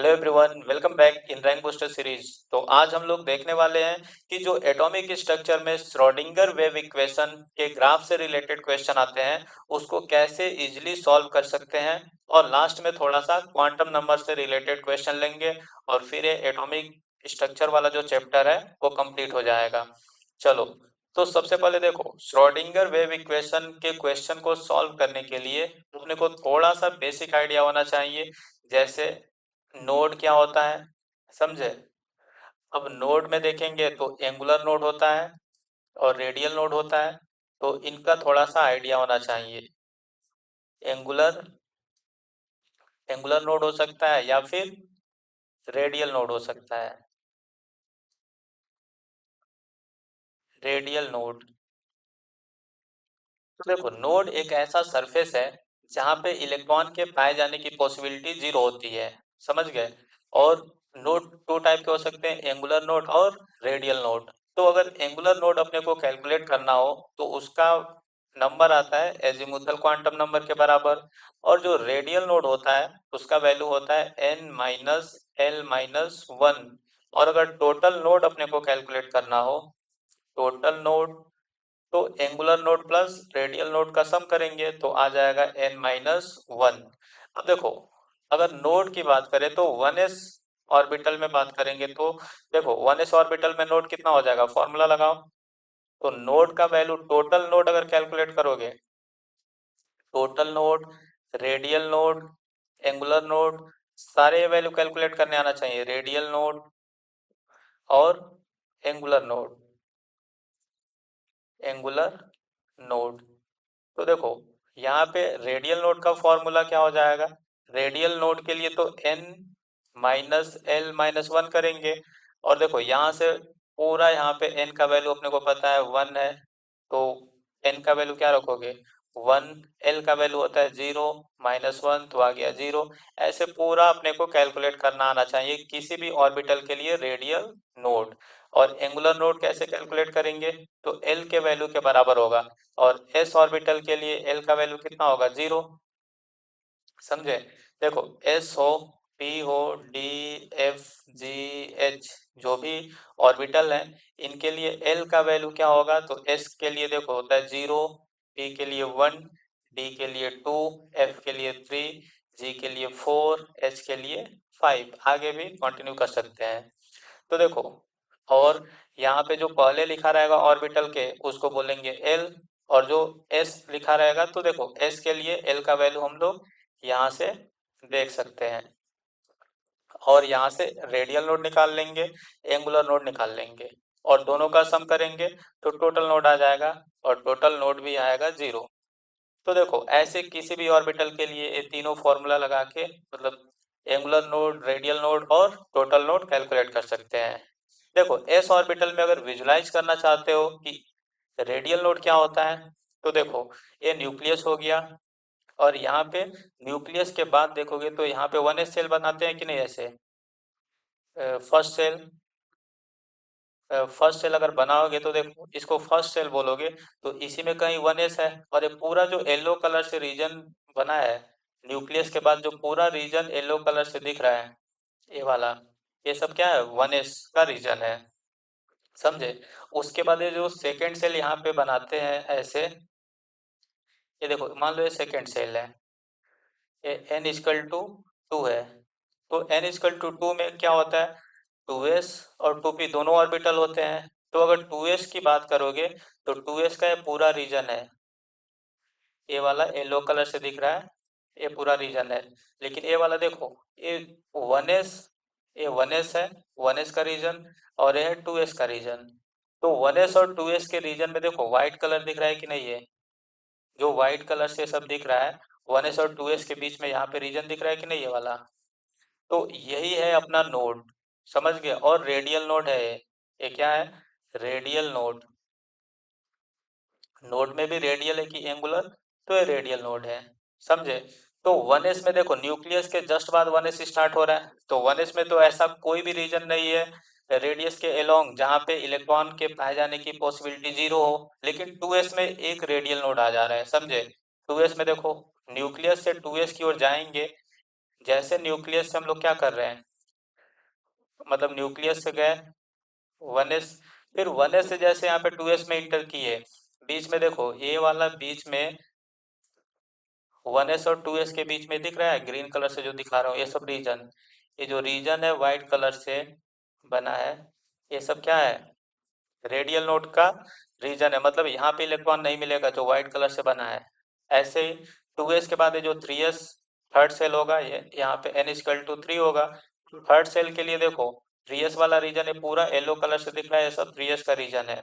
Hello everyone, welcome back in rank booster series. तो आज हम लोग देखने वाले हैं कि जो एटॉमिक स्ट्रक्चर में श्रोडिंगर वेव इक्वेशन के ग्राफ से रिलेटेड क्वेश्चन आते हैं उसको कैसे इजीली सॉल्व कर सकते हैं। और लास्ट में थोड़ा सा क्वांटम नंबर से रिलेटेड क्वेश्चन लेंगे और फिर ये एटॉमिक स्ट्रक्चर वाला जो चैप्टर है वो कंप्लीट हो जाएगा। चलो, तो सबसे पहले देखो, श्रोडिंगर वेव इक्वेशन के क्वेश्चन को सॉल्व करने के लिए अपने को थोड़ा सा बेसिक आइडिया होना चाहिए। जैसे नोड क्या होता है, समझे। अब नोड में देखेंगे तो एंगुलर नोड होता है और रेडियल नोड होता है, तो इनका थोड़ा सा आइडिया होना चाहिए। एंगुलर एंगुलर नोड हो सकता है या फिर रेडियल नोड हो सकता है। रेडियल नोड, तो देखो नोड एक ऐसा सरफेस है जहाँ पे इलेक्ट्रॉन के पाए जाने की पॉसिबिलिटी जीरो होती है, समझ गए। और नोड टू टाइप के हो सकते हैं, एंगुलर नोड और रेडियल नोड। तो अगर एंगुलर नोड अपने को कैलकुलेट करना हो तो उसका नंबर आता है एजीमुथल क्वांटम नंबर के बराबर। और जो रेडियल नोड होता है उसका वैल्यू होता है n-l-1। और अगर टोटल नोड अपने को कैलकुलेट करना हो, टोटल नोड, तो angular node plus radial node का सम करेंगे तो आ जाएगा n-1। अब देखो, अगर नोड की बात करें तो 1s ऑर्बिटल में बात करेंगे तो देखो 1s ऑर्बिटल में नोड कितना हो जाएगा, फॉर्मूला लगाओ। तो नोड का वैल्यू, टोटल नोड अगर कैलकुलेट करोगे, total node, radial node, angular node, सारे वैल्यू कैलकुलेट करने आना चाहिए। रेडियल नोड और एंगुलर नोड, एंगुलर नोड। तो देखो यहाँ पे रेडियल नोड का फॉर्मूला क्या हो जाएगा, रेडियल नोड के लिए तो n-l-1 करेंगे। और देखो यहाँ से पूरा, यहाँ पे n का वैल्यू अपने को पता है 1 है, तो n का वैल्यू क्या रखोगे 1। l का वैल्यू होता है 0, -1 तो आ गया 0। ऐसे पूरा अपने को कैलकुलेट करना आना चाहिए किसी भी ऑर्बिटल के लिए रेडियल नोड। और एंगुलर नोड कैसे कैलकुलेट करेंगे, तो l के वैल्यू के बराबर होगा। और s ऑर्बिटल के लिए l का वैल्यू कितना होगा, 0, समझे। देखो s हो, p हो, d, f, g, h, जो भी ऑर्बिटल है इनके लिए l का वैल्यू क्या होगा, तो s के लिए देखो होता है 0, p के लिए 1, d के लिए 2, f के लिए 3, g के लिए 4, h के लिए 5। आगे भी कंटिन्यू कर सकते हैं। तो देखो, और यहाँ पे जो पहले लिखा रहेगा ऑर्बिटल के उसको बोलेंगे L। और जो S लिखा रहेगा तो देखो S के लिए L का वैल्यू हम लोग यहाँ से देख सकते हैं। और यहाँ से रेडियल नोड निकाल लेंगे, एंगुलर नोड निकाल लेंगे और दोनों का सम करेंगे तो टोटल नोड आ जाएगा और टोटल नोड भी आएगा 0। तो देखो ऐसे किसी भी ऑर्बिटल के लिए ये तीनों फॉर्मूला लगा के, मतलब एंगुलर नोड, रेडियल नोड और टोटल नोड कैलकुलेट कर सकते हैं। देखो एस ऑर्बिटल में अगर विजुलाइज करना चाहते हो कि रेडियल नोड क्या होता है, तो देखो ये न्यूक्लियस हो गया। और यहाँ पे न्यूक्लियस के बाद देखोगे तो यहाँ पे 1s सेल बनाते हैं कि नहीं, ऐसे फर्स्ट सेल, फर्स्ट सेल अगर बनाओगे तो देखो इसको फर्स्ट सेल बोलोगे, तो इसी में कहीं 1s है। और ये पूरा जो येलो कलर से रीजन बना है, न्यूक्लियस के बाद जो पूरा रीजन येलो कलर से दिख रहा है, ये वाला, ये सब क्या है, 1s का रीजन है, समझे। उसके बाद ये जो सेकेंड सेल यहाँ पे बनाते हैं ऐसे, ये देखो मान लो ये सेकेंड सेल है, ये n=2 है। तो n=2 में क्या होता है, 2s और 2p दोनों ऑर्बिटल होते हैं। तो अगर 2s की बात करोगे तो 2s का ये पूरा रीजन है, ये वाला येलो कलर से दिख रहा है, ये पूरा रीजन है। लेकिन ये वाला देखो, ये 1s, ये 1s है, 1s का रीजन, और ये है 2s का रीजन। तो 1s और 2s के रीजन में देखो व्हाइट कलर दिख रहा है कि नहीं, है जो व्हाइट कलर से सब दिख रहा है, 1s और 2s के बीच में यहाँ पे रीजन दिख रहा है कि नहीं, ये वाला। तो यही है अपना नोड, समझ गए। और रेडियल नोड है ये क्या है, रेडियल नोड। नोड में भी रेडियल है कि एंगुलर, तो ये रेडियल नोड है, समझे। तो 1s में देखो न्यूक्लियस के जस्ट बाद 1s स्टार्ट हो रहा है, तो 1s में तो ऐसा कोई भी रीजन नहीं है रेडियस के अलोंग जहाँ पे इलेक्ट्रॉन के पाए जाने की पॉसिबिलिटी 0 हो। लेकिन 2s में एक रेडियल नोड आ जा रहा है, समझे। 2s में देखो न्यूक्लियस से 2s की ओर जाएंगे, जैसे न्यूक्लियस से हम लोग क्या कर रहे हैं, मतलब न्यूक्लियस से गए 1s, फिर 1s से जैसे यहाँ पे 2s में इंटर किए, बीच में देखो ये वाला बीच में 1s और 2s के बीच में दिख रहा है ग्रीन कलर से जो दिखा रहा हूँ, ये सब रीजन, ये जो रीजन है व्हाइट कलर से बना है, ये सब क्या है, रेडियल नोड का रीजन है, मतलब यहाँ पे इलेक्ट्रॉन नहीं मिलेगा जो व्हाइट कलर से बना है। ऐसे ही 2s के बाद ये जो 3s थर्ड सेल होगा, ये यहाँ पे n=3 होगा। थर्ड सेल के लिए देखो 3s वाला रीजन है पूरा येलो कलर से दिख रहा है, ये सब 3s का रीजन है।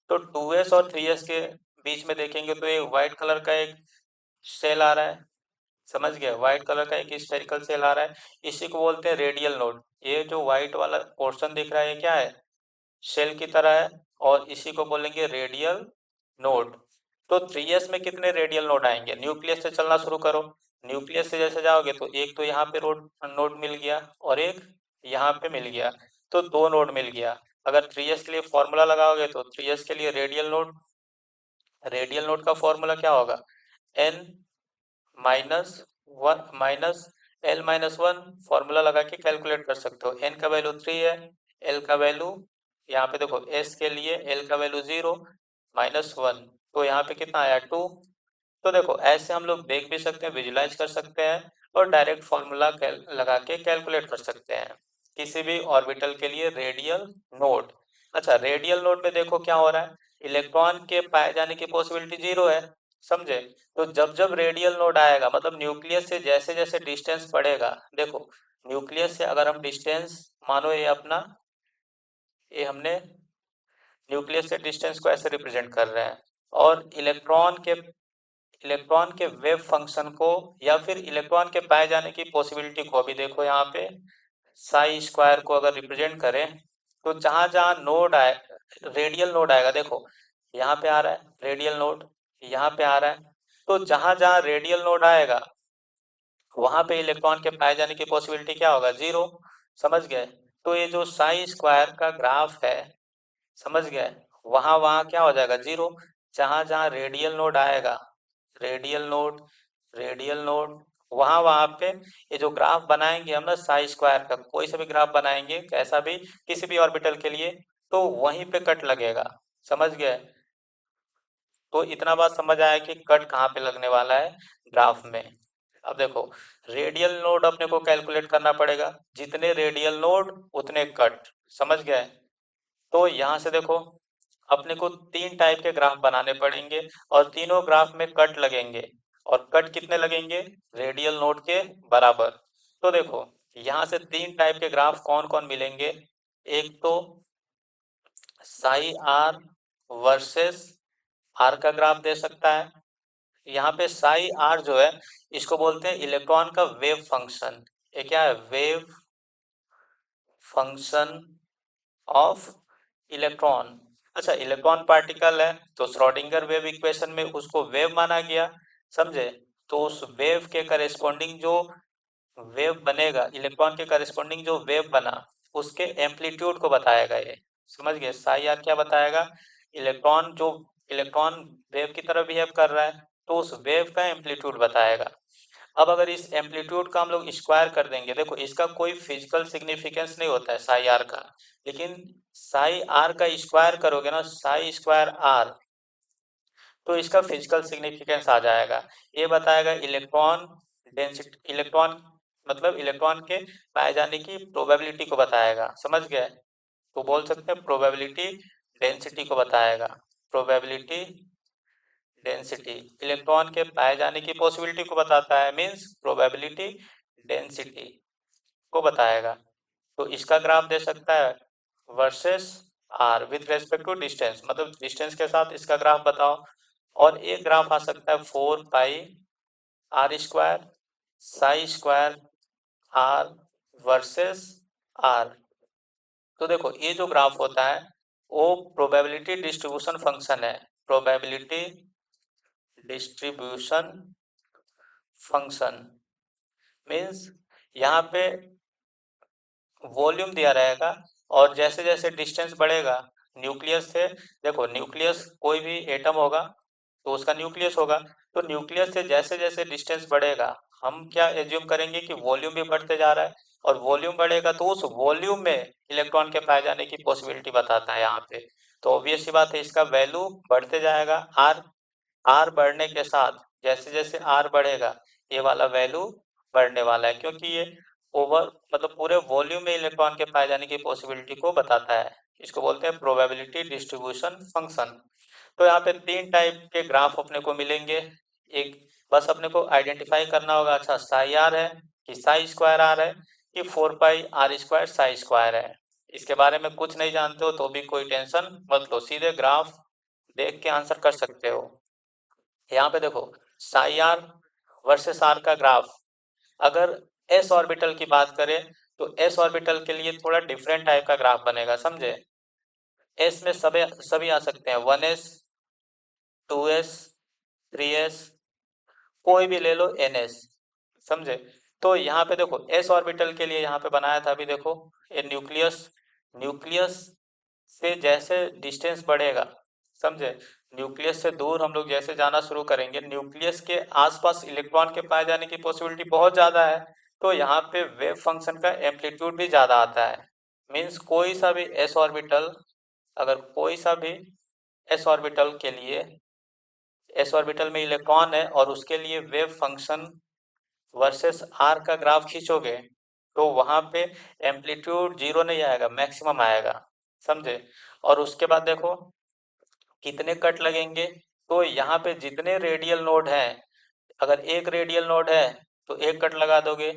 तो 2s और 3s के बीच में देखेंगे तो ये व्हाइट कलर का एक सेल आ रहा है, समझ गए, व्हाइट कलर का एक स्फेरिकल सेल आ रहा है, इसी को बोलते हैं रेडियल नोड। ये जो व्हाइट वाला पोर्शन दिख रहा है ये क्या है, शेल की तरह है, और इसी को बोलेंगे रेडियल नोड। तो 3s में कितने रेडियल नोड आएंगे, न्यूक्लियस से चलना शुरू करो, न्यूक्लियस से जैसे जाओगे तो एक तो यहाँ पे नोड मिल गया और एक यहाँ पे मिल गया, तो दो नोड मिल गया। अगर 3s के लिए फॉर्मूला लगाओगे तो 3s के लिए रेडियल नोड का फॉर्मूला क्या होगा, n minus one minus L-1 formula लगा के कैलकुलेट कर सकते हो। n का वैल्यू 3 है, L का वैल्यू यहाँ पे देखो S के लिए L का वैल्यू 0 -1, तो यहाँ पे कितना आया 2। तो देखो ऐसे हम लोग देख भी सकते हैं, विजुलाइज कर सकते हैं, और डायरेक्ट फॉर्मूला लगा के कैलकुलेट कर सकते हैं किसी भी ऑर्बिटल के लिए रेडियल नोड। अच्छा, रेडियल नोड में देखो क्या हो रहा है, इलेक्ट्रॉन के पाए जाने की पॉसिबिलिटी 0 है, समझे। तो जब जब रेडियल नोड आएगा, मतलब न्यूक्लियस से जैसे जैसे डिस्टेंस बढ़ेगा, देखो न्यूक्लियस से अगर हम डिस्टेंस मानो ये अपना, ये हमने न्यूक्लियस से डिस्टेंस को ऐसे रिप्रेजेंट कर रहे हैं, और इलेक्ट्रॉन के वेव फंक्शन को या फिर इलेक्ट्रॉन के पाए जाने की पॉसिबिलिटी को भी देखो, यहाँ पे साई स्क्वायर को अगर रिप्रेजेंट करें, तो जहां जहां नोड आए, रेडियल नोड आएगा, देखो यहाँ पे आ रहा है रेडियल नोड, यहाँ पे आ रहा है, तो जहां जहां रेडियल नोड आएगा वहां पे इलेक्ट्रॉन के पाए जाने की पॉसिबिलिटी क्या होगा, 0, समझ गए। तो ये जो साई स्क्वायर का ग्राफ है, समझ गए, वहां वहां क्या हो जाएगा 0, जहां जहां रेडियल नोड आएगा, रेडियल नोड रेडियल नोड, वहां वहां पे ये जो ग्राफ बनाएंगे हम ना साई स्क्वायर का, कोई सा भी ग्राफ बनाएंगे कैसा भी, किसी भी ऑर्बिटल के लिए, तो वहीं पे कट लगेगा, समझ गए। तो इतना बात समझ आया कि कट कहाँ पे लगने वाला है, ग्राफ में। अब देखो रेडियल नोड अपने को कैलकुलेट करना पड़ेगा, जितने रेडियल नोड उतने कट, समझ गए। तो यहाँ से देखो अपने को तीन टाइप के ग्राफ बनाने पड़ेंगे, और तीनों ग्राफ में कट लगेंगे, और कट कितने लगेंगे, रेडियल नोड के बराबर। तो देखो यहाँ से तीन टाइप के ग्राफ कौन कौन मिलेंगे, एक तो साई आर वर्सेस आर का ग्राफ दे सकता है। यहाँ पे साई आर जो है इसको बोलते हैं इलेक्ट्रॉन का वेव फंक्शन, ये क्या है, वेव फंक्शन ऑफ इलेक्ट्रॉन। अच्छा, इलेक्ट्रॉन पार्टिकल है तो श्रोडिंगर वेव इक्वेशन में उसको वेव माना गया, समझे। तो उस वेव के करेस्पॉन्डिंग जो वेव बनेगा, इलेक्ट्रॉन के करेस्पॉन्डिंग जो वेव बना, उसके एम्पलीट्यूड को बताएगा ये, समझ गए। साई आर क्या बताएगा, इलेक्ट्रॉन वेव की तरह बिहेव कर रहा है, तो उस वेव का एम्पलीट्यूड बताएगा। अब अगर इस एम्पलीट्यूड का हम लोग स्क्वायर कर देंगे, देखो इसका कोई फिजिकल सिग्निफिकेंस नहीं होता है साई आर का, लेकिन साई आर का स्क्वायर करोगे ना, साई स्क्वायर आर, तो इसका फिजिकल सिग्निफिकेंस आ जाएगा। ये बताएगा इलेक्ट्रॉन डेंसिटी, इलेक्ट्रॉन मतलब इलेक्ट्रॉन के पाए जाने की प्रोबेबिलिटी को बताएगा, समझ गए। तो बोल सकते हैं प्रोबेबिलिटी डेंसिटी को बताएगा, प्रोबेबिलिटी डेंसिटी इलेक्ट्रॉन के पाए जाने की पॉसिबिलिटी को बताता है, मींस प्रोबेबिलिटी डेंसिटी को बताएगा। तो इसका ग्राफ दे सकता है versus r with respect to distance, मतलब डिस्टेंस के साथ इसका ग्राफ बताओ। और एक ग्राफ आ सकता है 4 pi r square psi square r versus r. तो देखो ये जो ग्राफ होता है वो प्रोबेबिलिटी डिस्ट्रीब्यूशन फंक्शन है, प्रोबेबिलिटी डिस्ट्रीब्यूशन फंक्शन मीन्स यहाँ पे वॉल्यूम दिया रहेगा, और जैसे जैसे डिस्टेंस बढ़ेगा न्यूक्लियस से, देखो न्यूक्लियस कोई भी एटम होगा तो उसका न्यूक्लियस होगा, तो न्यूक्लियस से जैसे जैसे डिस्टेंस बढ़ेगा हम क्या एज्यूम करेंगे कि वॉल्यूम भी बढ़ते जा रहा है, और वॉल्यूम बढ़ेगा तो उस वॉल्यूम में इलेक्ट्रॉन के पाए जाने की पॉसिबिलिटी बताता है यहाँ पे। तो ऑब्वियस सी बात है, इसका वैल्यू बढ़ते जाएगा। आर आर बढ़ने के साथ जैसे जैसे आर बढ़ेगा ये वाला वैल्यू बढ़ने वाला है, क्योंकि ये ओवर मतलब पूरे वॉल्यूम में इलेक्ट्रॉन के पाए जाने की पॉसिबिलिटी को बताता है। इसको बोलते हैं प्रोबेबिलिटी डिस्ट्रीब्यूशन फंक्शन। तो यहाँ पे तीन टाइप के ग्राफ अपने को मिलेंगे। एक बस अपने को आइडेंटिफाई करना होगा, अच्छा साई आर है कि साई स्क्वायर आर है कि 4 pi r square psi square है। इसके बारे में कुछ नहीं जानते हो तो भी कोई टेंशन मत लो, सीधे ग्राफ देख के आंसर कर सकते हो। यहाँ पे देखो, साई आर वर्सेस आर का ग्राफ, अगर एस ऑर्बिटल की बात करें तो एस ऑर्बिटल के लिए थोड़ा डिफरेंट टाइप का ग्राफ बनेगा, समझे। एस में सभी सभी आ सकते हैं, 1s 2s 3s, कोई भी ले लो NS, समझे। तो यहाँ पे देखो एस ऑर्बिटल के लिए यहाँ पे बनाया था, अभी देखो ये न्यूक्लियस, न्यूक्लियस से जैसे डिस्टेंस बढ़ेगा, समझे, न्यूक्लियस से दूर हम लोग जैसे जाना शुरू करेंगे, न्यूक्लियस के आसपास इलेक्ट्रॉन के पाए जाने की पॉसिबिलिटी बहुत ज़्यादा है। तो यहाँ पे वेव फंक्शन का एम्पलीट्यूड भी ज़्यादा आता है। मीन्स कोई सा भी एस ऑर्बिटल, अगर कोई सा भी एस ऑर्बिटल के लिए, एस ऑर्बिटल में इलेक्ट्रॉन है और उसके लिए वेव फंक्शन वर्सेस आर का ग्राफ खींचोगे तो वहां पे एम्पलीट्यूड जीरो नहीं आएगा, मैक्सिमम आएगा, समझे। और उसके बाद देखो कितने कट लगेंगे, तो यहाँ पे जितने रेडियल नोड हैं, अगर एक रेडियल नोड है तो एक कट लगा दोगे,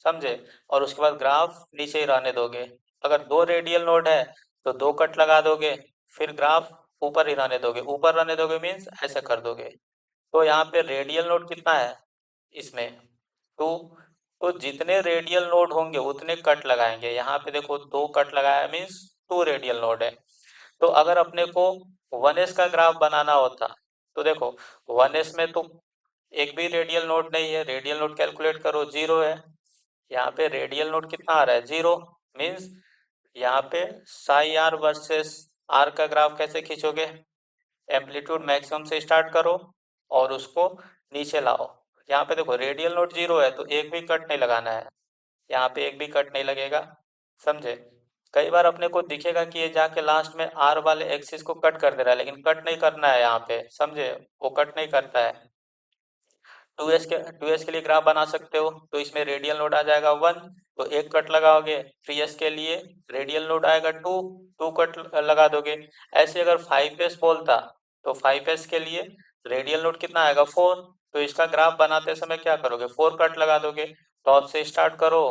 समझे, और उसके बाद ग्राफ नीचे ही रहने दोगे। अगर दो रेडियल नोड है तो दो कट लगा दोगे, फिर ग्राफ ऊपर ही रहने दोगे, ऊपर रहने दोगे मीन्स ऐसे कर दोगे। तो यहाँ पे रेडियल नोड कितना है इसमें, टू। तो जितने रेडियल नोड होंगे उतने कट लगाएंगे। यहाँ पे देखो दो कट लगाया मीन्स टू रेडियल नोड है। तो अगर अपने को 1s का ग्राफ बनाना होता तो देखो 1s में तो एक भी रेडियल नोड नहीं है, रेडियल नोड कैलकुलेट करो, जीरो है। यहाँ पे रेडियल नोड कितना आ रहा है, जीरो। मीन्स यहाँ पे साई आर वर्सेस आर का ग्राफ कैसे खींचोगे, एम्पलीट्यूड मैक्सिमम से स्टार्ट करो और उसको नीचे लाओ। यहाँ पे देखो रेडियल नोड जीरो है तो एक भी कट नहीं लगाना है, यहाँ पे एक भी कट नहीं लगेगा, समझे। कई बार अपने को दिखेगा कि ये जाके लास्ट में आर वाले एक्सिस को कट कर दे रहा है, लेकिन कट नहीं करना है यहाँ पे, समझे, वो कट नहीं करता है। 2s के लिए ग्राफ बना सकते हो, तो इसमें रेडियल नोड आ जाएगा 1, तो एक कट लगाओगे। 3s के लिए रेडियल नोड आएगा 2, 2 कट लगा दोगे। ऐसे अगर 5s बोलता तो 5s के लिए रेडियल नोड कितना आएगा, 4, तो इसका ग्राफ बनाते समय क्या करोगे, 4 कट लगा दोगे। टॉप से स्टार्ट करो,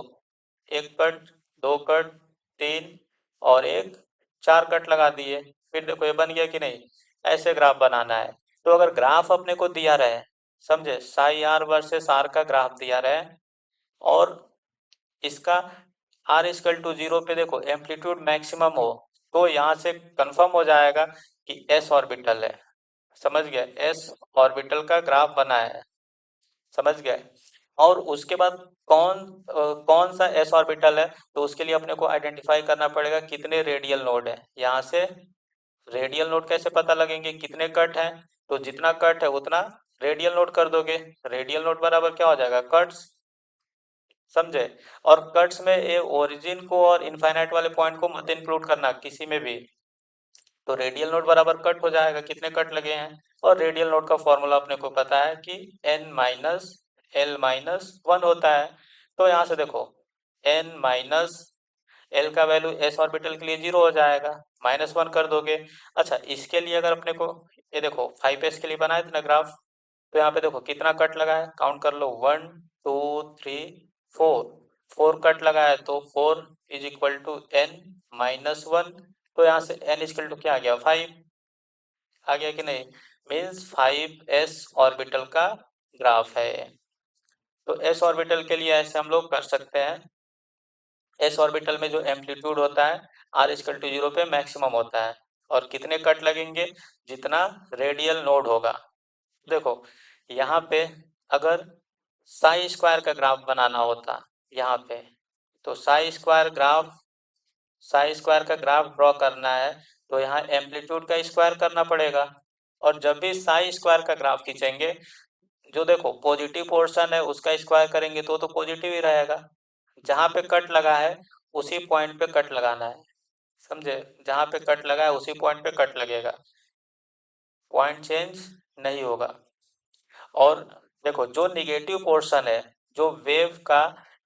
एक कट, दो कट, तीन और एक, चार कट लगा दिए। फिर देखो ये बन गया कि नहीं, ऐसे ग्राफ बनाना है। तो अगर ग्राफ अपने को दिया रहे, समझे, साई आर वर्सेस आर का ग्राफ दिया रहे और इसका आर इक्वल टू जीरो पे देखो एम्पलीट्यूड मैक्सिमम हो, तो यहाँ से कंफर्म हो जाएगा कि एस ऑर्बिटल है, समझ गए, एस ऑर्बिटल का ग्राफ बना है, समझ गए। और उसके बाद कौन सा एस ऑर्बिटल है, तो उसके लिए अपने को आइडेंटिफाई करना पड़ेगा कितने रेडियल नोड है। यहाँ से रेडियल नोड कैसे पता लगेंगे, कितने कट हैं, तो जितना कट है उतना रेडियल नोड कर दोगे। रेडियल नोड बराबर क्या हो जाएगा, कट्स, समझे। और कट्स में ये ओरिजिन को और इनफाइनाइट वाले पॉइंट को मत इंक्लूड करना किसी में भी। तो रेडियल नोड बराबर कट हो जाएगा, कितने कट लगे हैं। और रेडियल नोड का फॉर्मूला अपने को पता है कि n minus L minus one होता है। तो यहाँ से देखो n माइनस एल का वैल्यू एस ऑर्बिटल के लिए जीरो हो जाएगा, -1 कर दोगे। अच्छा इसके लिए अगर अपने को, ये देखो 5s के लिए बनाए थे ना ग्राफ, तो यहाँ पे देखो कितना कट लगा है, काउंट कर लो, 1 2 3 4, 4 कट लगा है, तो 4 is equal to n minus one. तो यहाँ से n इक्वल टू क्या आ गया, 5 आ गया कि नहीं, मीन्स 5s ऑर्बिटल का ग्राफ है। तो s ऑर्बिटल के लिए ऐसे हम लोग कर सकते हैं। एस ऑर्बिटल में जो एम्पलीट्यूड होता है आर इक्वल टू जीरो पे मैक्सिमम होता है, और कितने कट लगेंगे, जितना रेडियल नोड होगा। देखो यहाँ पे अगर साई स्क्वायर का ग्राफ बनाना होता यहाँ पे, तो साई स्क्वायर का ग्राफ ड्रॉ करना है तो यहाँ एम्पलीट्यूड का स्क्वायर करना पड़ेगा। और जब भी साई स्क्वायर का ग्राफ खींचेंगे, जो देखो पॉजिटिव पोर्शन है उसका स्क्वायर करेंगे तो पॉजिटिव ही रहेगा, जहाँ पे कट लगा है उसी पॉइंट पे कट लगाना है, समझे? जहाँ पे कट लगा है उसी पॉइंट पे कट लगेगा, पॉइंट चेंज नहीं होगा। और देखो जो निगेटिव पोर्शन है, जो वेव का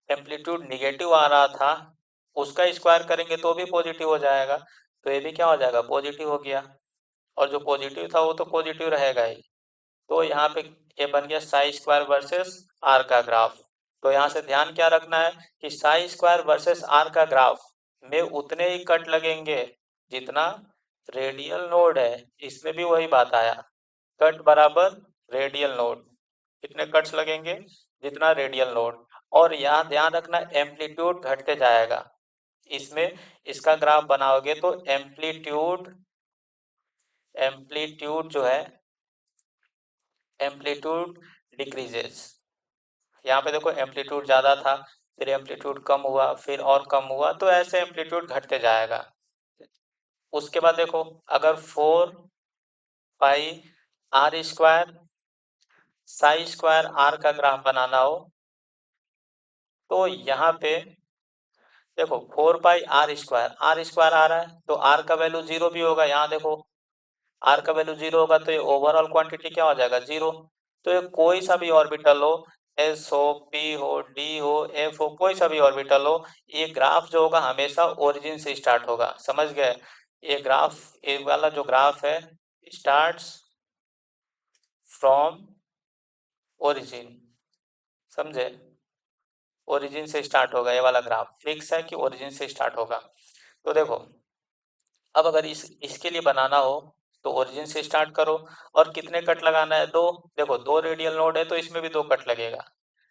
एम्पलीट्यूड निगेटिव आ रहा था, उसका स्क्वायर करेंगे तो भी पॉजिटिव हो जाएगा, तो ये भी क्या हो जाएगा, पॉजिटिव हो गया। और जो पॉजिटिव था वो तो पॉजिटिव रहेगा ही। तो यहाँ पे ये बन गया साई स्क्वायर वर्सेस आर का ग्राफ। तो यहाँ से ध्यान क्या रखना है कि साई स्क्वायर वर्सेस आर का ग्राफ में उतने ही कट लगेंगे जितना रेडियल नोड है, इसमें भी वही बात आया, कट बराबर रेडियल नोड, कितने कट्स लगेंगे जितना रेडियल नोड। और यहाँ ध्यान रखना एम्पलीट्यूड घटते जाएगा, इसमें इसका ग्राफ बनाओगे तो एम्पलीट्यूड एम्पलीट्यूड जो है एम्पलीट्यूड डिक्रीजेस। यहाँ पे देखो एम्पलीट्यूड ज़्यादा था, फिर एम्पलीट्यूड कम हुआ, फिर और कम हुआ, तो ऐसे एम्पलीट्यूड घटते जाएगा। उसके बाद देखो अगर 4 pi r² psi square are का ग्राफ बनाना हो तो यहाँ पे देखो 4 पाई r² आ रहा है तो r का वैल्यू जीरो भी होगा। यहाँ देखो r का वैल्यू जीरो होगा तो ये ओवरऑल क्वांटिटी क्या हो जाएगा, जीरो। तो ये कोई सा भी ऑर्बिटल हो, एस हो, पी हो, डी हो, एफ हो, कोई सा भी ऑर्बिटल हो, ये ग्राफ जो होगा हमेशा ओरिजिन से स्टार्ट होगा, समझ गए? ये ग्राफ, ये वाला जो ग्राफ है स्टार्ट्स फ्रॉम ओरिजिन, समझे? ओरिजिन से स्टार्ट होगा, ये वाला ग्राफ फिक्स है कि ओरिजिन से स्टार्ट होगा। तो देखो अब अगर इसके लिए बनाना हो तो ओरिजिन से स्टार्ट करो। और कितने कट लगाना है, दो। देखो दो रेडियल नोड है तो इसमें भी दो कट लगेगा।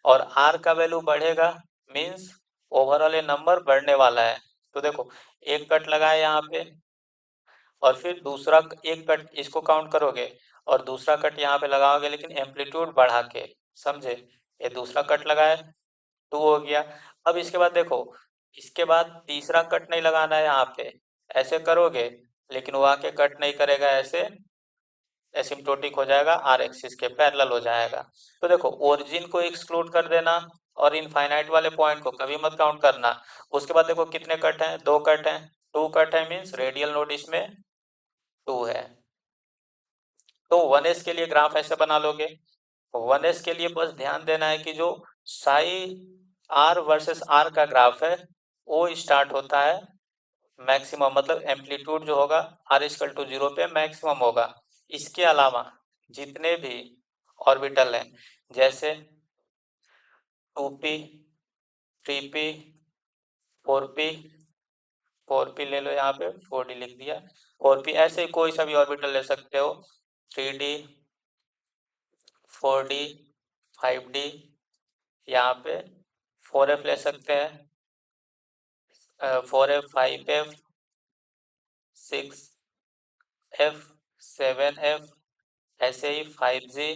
और आर का वैल्यू बढ़ेगा, मीन्स ओवरऑल ये नंबर बढ़ने वाला है। तो देखो एक कट लगाए यहाँ पे, और फिर दूसरा एक कट इसको काउंट करोगे और दूसरा कट यहाँ पे लगाओगे लेकिन एम्पलीट्यूड बढ़ा के, समझे? ये दूसरा कट लगाए, टू हो गया। अब इसके बाद देखो, इसके बाद तीसरा कट नहीं लगाना है यहाँ पे, ऐसे करोगे लेकिन वो आके कट नहीं करेगा, ऐसे एसिम्प्टोटिक हो जाएगा, आर एक्सिस के पैरेलल हो जाएगा। तो देखो ओरिजिन को एक्सक्लूड कर देना और इनफाइनाइट वाले पॉइंट को कभी मत काउंट करना। उसके बाद देखो कितने कट हैं, दो कट हैं, टू कट है, मीन्स रेडियल नोड इसमें टू है। तो 1s के लिए ग्राफ ऐसे बना लोगे। 1s के लिए बस ध्यान देना है कि जो साई आर वर्सेस आर का ग्राफ है वो स्टार्ट होता है मैक्सिमम, मतलब एम्पलीट्यूड जो होगा आर इक्वल टू जीरो पे मैक्सिमम होगा। इसके अलावा जितने भी ऑर्बिटल हैं, जैसे 2p, 3p, 4p, 4p ले लो, यहाँ पे 4d लिख दिया, 4p, ऐसे ही कोई सा भी ऑर्बिटल ले सकते हो, 3d, 4d, 5d, यहाँ पे 4f ले सकते हैं, 4f, 5f, 6f, 7f, ऐसे ही 5g,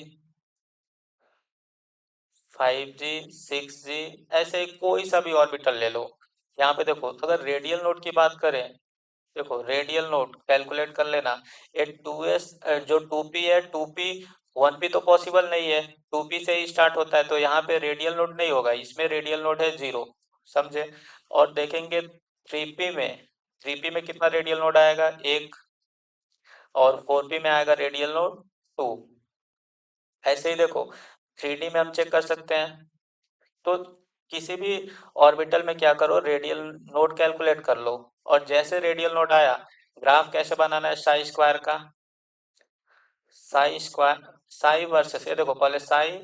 5g, 6g, ऐसे ही कोई सा भी ऑर्बिटल ले लो। यहाँ पे देखो अगर रेडियल नोड की बात करें, देखो रेडियल नोड कैलकुलेट कर लेना, ये 2s, जो 2p है, 2p 1p तो पॉसिबल नहीं है, 2p से ही स्टार्ट होता है, तो यहाँ पे रेडियल नोड नहीं होगा, इसमें रेडियल नोड है जीरो, समझे? और देखेंगे 3p में, 3p में कितना रेडियल नोड आएगा, एक। और 4p में आएगा रेडियल नोड टू। ऐसे ही देखो 3d में हम चेक कर सकते हैं। तो किसी भी ऑर्बिटल में क्या करो, रेडियल नोड कैलकुलेट कर लो, और जैसे रेडियल नोड आया, ग्राफ कैसे बनाना है साई स्क्वायर का, साई स्क्वायर, साई वर्सेस, ये देखो पहले साई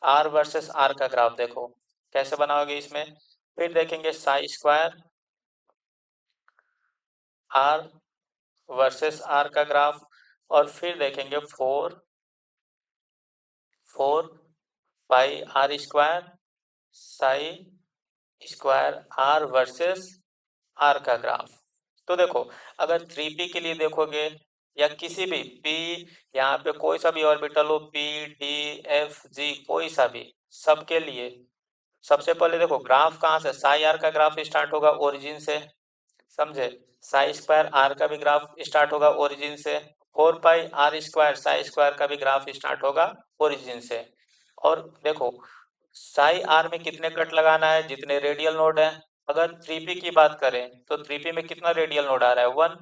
आर वर्सेस आर का ग्राफ देखो कैसे बनाओगे इसमें। फिर देखेंगे psi square r versus are का ग्राफ, और फिर देखेंगे 4 pi r² psi square r versus are का ग्राफ। तो देखो अगर 3p के लिए देखोगे या किसी भी p, यहाँ पे कोई सा भी ऑर्बिटल हो, p, d, f, g, कोई सा भी, सबके लिए सबसे पहले देखो ग्राफ कहाँ से, साई आर का ग्राफ स्टार्ट होगा ओरिजिन से, समझे? साई स्क्वायर आर का भी ग्राफ स्टार्ट होगा ओरिजिन से, 4 पाई r² साई स्क्वायर का भी ग्राफ स्टार्ट होगा ओरिजिन से। और देखो साई आर में कितने कट लगाना है, जितने रेडियल नोड है। अगर 3p की बात करें तो 3p में कितना रेडियल नोड आ रहा है, 1,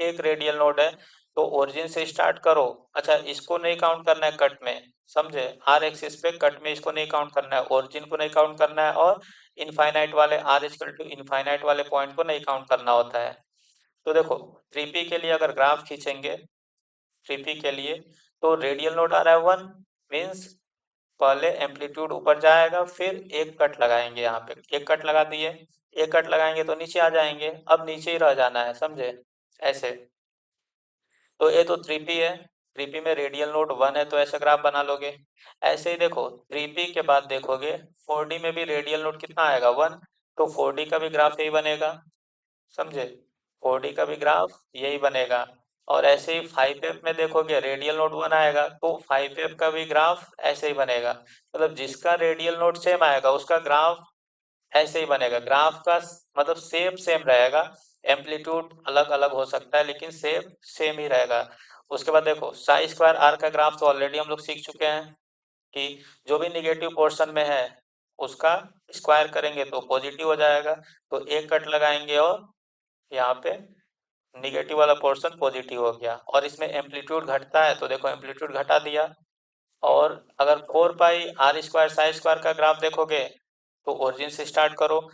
एक रेडियल नोड है। तो ओरिजिन से स्टार्ट करो। अच्छा, इसको नहीं काउंट करना है कट में, समझे, आर एक्सिस पे कट में इसको नहीं काउंट करना है, ओरिजिन को नहीं काउंट करना है, और इनफाइनाइट वाले आर इक्वल टू इनफाइनाइट वाले पॉइंट को नहीं काउंट करना होता है। तो देखो 3p के लिए अगर ग्राफ खींचेंगे, 3p के लिए, तो रेडियल नोड आ रहा है 1, मीन्स पहले एम्पलीट्यूड ऊपर जाएगा, फिर एक कट लगाएंगे, यहाँ पे एक कट लगा दिए, एक कट लगाएंगे तो नीचे आ जाएंगे, अब नीचे ही रह जाना है, समझे, ऐसे। तो ये तो 3p है, 3p में रेडियल नोड 1 है, तो ऐसे ग्राफ बना लोगे। ऐसे ही देखो 3p के बाद देखोगे 4d में भी रेडियल नोड कितना आएगा, 1, तो 4d का भी ग्राफ यही बनेगा, समझे, 4d का भी ग्राफ यही बनेगा। और ऐसे ही 5f में देखोगे रेडियल नोड 1 आएगा, तो 5f का भी ग्राफ ऐसे ही बनेगा। मतलब जिसका रेडियल नोड सेम आएगा उसका ग्राफ ऐसे ही बनेगा, ग्राफ का मतलब शेप सेम रहेगा, एम्पलीट्यूड अलग अलग हो सकता है लेकिन शेप सेम ही रहेगा। उसके बाद देखो साई स्क्वायर आर का ग्राफ तो ऑलरेडी हम लोग सीख चुके हैं कि जो भी निगेटिव पोर्शन में है उसका स्क्वायर करेंगे तो पॉजिटिव हो जाएगा। तो एक कट लगाएंगे और यहाँ पे निगेटिव वाला पोर्शन पॉजिटिव हो गया, और इसमें एम्पलीट्यूड घटता है तो देखो एम्पलीट्यूड घटा दिया। और अगर 4 pi r square psi square का ग्राफ देखोगे तो ओरिजिन से स्टार्ट करो,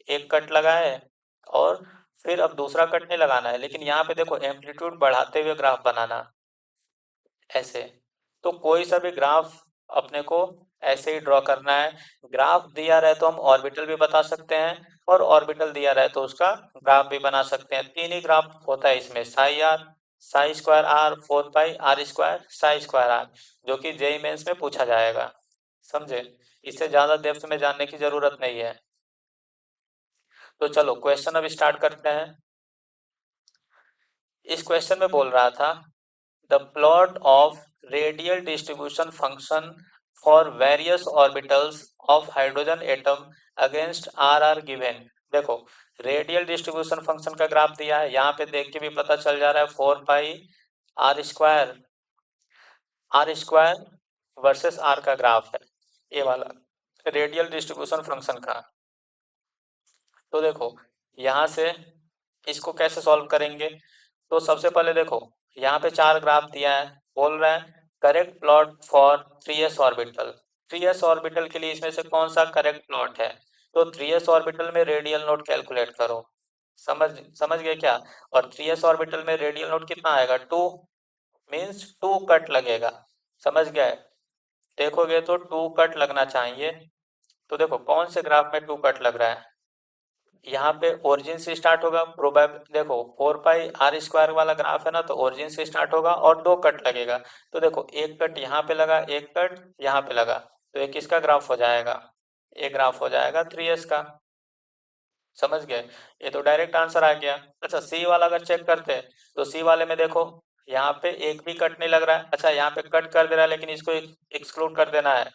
एक कट लगाए, और फिर अब दूसरा कट नहीं लगाना है, लेकिन यहाँ पे देखो एम्पलीट्यूड बढ़ाते हुए ग्राफ बनाना, ऐसे। तो कोई सा भी ग्राफ अपने को ऐसे ही ड्रॉ करना है। ग्राफ दिया रहे तो हम ऑर्बिटल भी बता सकते हैं, और ऑर्बिटल दिया रहे तो उसका ग्राफ भी बना सकते हैं। तीन ही ग्राफ होता है इसमें, psi r, psi square r, 4 pi r square psi square r, जो कि जेई मेंस में पूछा जाएगा, समझे। इससे ज्यादा डेप्थ में जानने की जरूरत नहीं है। तो चलो क्वेश्चन अब स्टार्ट करते हैं। इस क्वेश्चन में बोल रहा था the plot of radial distribution function for various orbitals of hydrogen atom against r r given. देखो रेडियल डिस्ट्रीब्यूशन फंक्शन का ग्राफ दिया है, यहाँ पे देख के भी पता चल जा रहा है 4 pi r square versus R का ग्राफ है, ये वाला रेडियल डिस्ट्रीब्यूशन फंक्शन का। तो देखो यहाँ से इसको कैसे सॉल्व करेंगे। तो सबसे पहले देखो यहाँ पे चार ग्राफ दिया है, बोल रहा है correct plot for 3s orbital. 3s orbital के लिए इसमें से कौन सा करेक्ट प्लॉट है। तो 3s ऑर्बिटल में रेडियल नोड कैलकुलेट करो, समझ समझ गए क्या। और 3s ऑर्बिटल में रेडियल नोड कितना आएगा, 2, मीन्स 2 कट लगेगा, समझ गए। देखोगे तो 2 कट लगना चाहिए। तो देखो कौन से ग्राफ में 2 कट लग रहा है, यहाँ पे ओरिजिन से स्टार्ट होगा, प्रोबेब देखो 4 पाई आर स्क्वायर वाला ग्राफ है ना, तो ओरिजिन से स्टार्ट होगा और 2 कट लगेगा। तो देखो एक कट यहाँ पे लगा, एक कट यहाँ पे लगा, तो ये किसका ग्राफ हो जाएगा, ये ग्राफ हो जाएगा 3s का, समझ गए। ये तो डायरेक्ट आंसर आ गया। अच्छा सी वाला अगर चेक करते हैं तो सी वाले में देखो यहाँ पे एक भी कट नहीं लग रहा है। अच्छा यहाँ पे कट कर दे रहा है लेकिन इसको एक्सक्लूड कर देना है,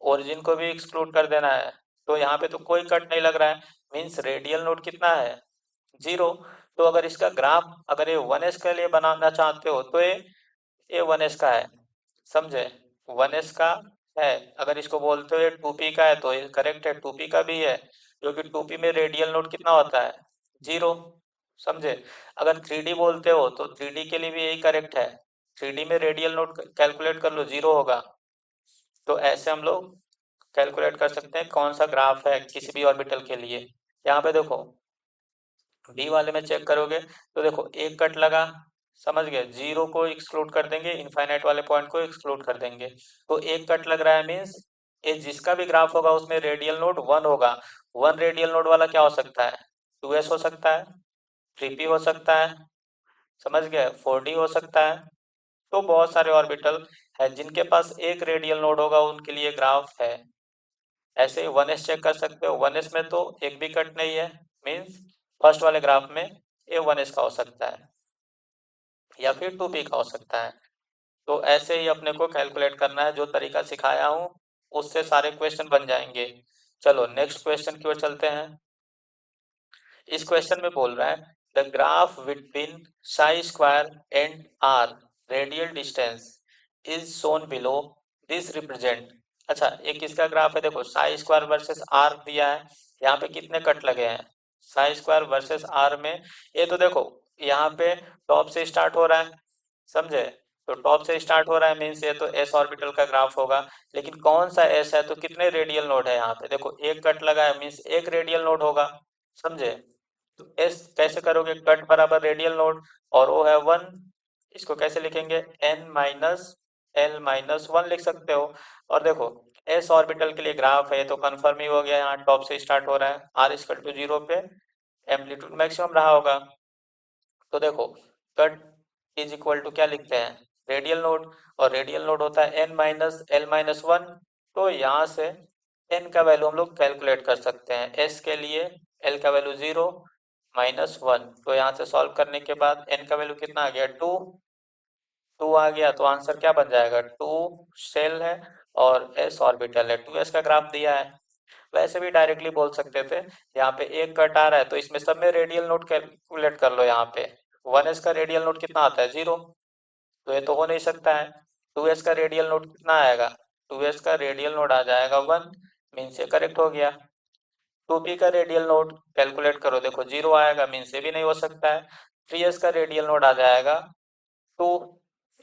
ओरिजिन को भी एक्सक्लूड कर देना है, तो यहाँ पे तो कोई कट नहीं लग रहा है, मीन्स रेडियल नोड कितना है, 0। तो अगर इसका ग्राफ अगर ये 1s के लिए बनाना चाहते हो तो ये 1s का है, समझे, 1s का है। अगर इसको बोलते हो ये 2p का है तो ये करेक्ट है, 2p का भी है, क्योंकि 2p में रेडियल नोड कितना होता है, 0, समझे। अगर 3d बोलते हो तो 3d के लिए भी यही करेक्ट है, 3d में रेडियल नोड कैलकुलेट कर लो, 0 होगा। तो ऐसे हम लोग कैलकुलेट कर सकते हैं कौन सा ग्राफ है किसी भी ऑर्बिटल के लिए। यहाँ पे देखो बी वाले में चेक करोगे तो देखो एक कट लगा, समझ गए, 0 को एक्सक्लूड कर देंगे, इनफाइनाइट वाले पॉइंट को एक्सक्लूड कर देंगे, तो एक कट लग रहा है, मीन्स ये जिसका भी ग्राफ होगा उसमें रेडियल नोड 1 होगा। 1 रेडियल नोड वाला क्या हो सकता है, 2s हो सकता है, 3p हो सकता है, समझ गए, 4d हो सकता है। तो बहुत सारे ऑर्बिटल है जिनके पास एक रेडियल नोड होगा, उनके लिए ग्राफ है। ऐसे ही 1s चेक कर सकते हो, 1s में तो एक भी कट नहीं है, मीन्स फर्स्ट वाले ग्राफ में ये 1s का हो सकता है या फिर 2p का हो सकता है। तो ऐसे ही अपने को कैलकुलेट करना है, जो तरीका सिखाया हूँ उससे सारे क्वेश्चन बन जाएंगे। चलो नेक्स्ट क्वेश्चन की ओर चलते हैं। इस क्वेश्चन में बोल रहा है the graph between psi square and r radial distance is shown below, this represent. अच्छा, एक इसका ग्राफ है, देखो साई स्क्वायर वर्सेस आर दिया है, यहाँ पे कितने कट लगे हैं, साई स्क्वायर वर्सेस आर में, ये तो देखो यहाँ पे टॉप से स्टार्ट हो रहा है, समझे, तो टॉप से स्टार्ट हो रहा है मीन्स ये तो एस ऑर्बिटल का ग्राफ होगा, लेकिन कौन सा एस है, तो कितने रेडियल नोड है यहाँ पे, देखो एक कट लगा है मीन्स एक रेडियल नोड होगा, समझे, तो एस कैसे करोगे, कट बराबर रेडियल नोड, और वो है 1, इसको कैसे लिखेंगे, एन माइनस एल माइनस 1 लिख सकते हो। और देखो एस ऑर्बिटल के लिए ग्राफ है तो कंफर्म ही हो गया, यहाँ टॉप से स्टार्ट हो रहा है, आर इक्वल टू 0 पे एम्पलीट्यूड मैक्सिमम रहा होगा, तो देखो कट इज इक्वल टू क्या लिखते हैं, रेडियल नोड, और रेडियल नोड होता है एन माइनस एल माइनस 1, तो यहाँ से एन का वैल्यू हम लोग कैलकुलेट कर सकते हैं, एस के लिए एल का वैल्यू 0 माइनस 1, तो यहाँ से सॉल्व करने के बाद एन का वैल्यू कितना आ गया, 2, 2 आ गया, तो आंसर क्या बन जाएगा, 2 शेल है और एस ऑर्बिटल है, 2s का ग्राफ दिया है। वैसे भी डायरेक्टली बोल सकते थे, यहाँ पे एक कट आ रहा है तो इसमें सब में रेडियल नोड कैलकुलेट कर लो, यहाँ पे 1s का रेडियल नोड कितना आता है, 0, तो ये तो हो नहीं सकता है, 2s का रेडियल नोड कितना आएगा, 2s का रेडियल नोड आ जाएगा 1, मीन्स ये करेक्ट हो गया। 2p का रेडियल नोड कैलकुलेट करो, देखो 0 आएगा, मीन्स ये भी नहीं हो सकता है। 3s का रेडियल नोड आ जाएगा 2,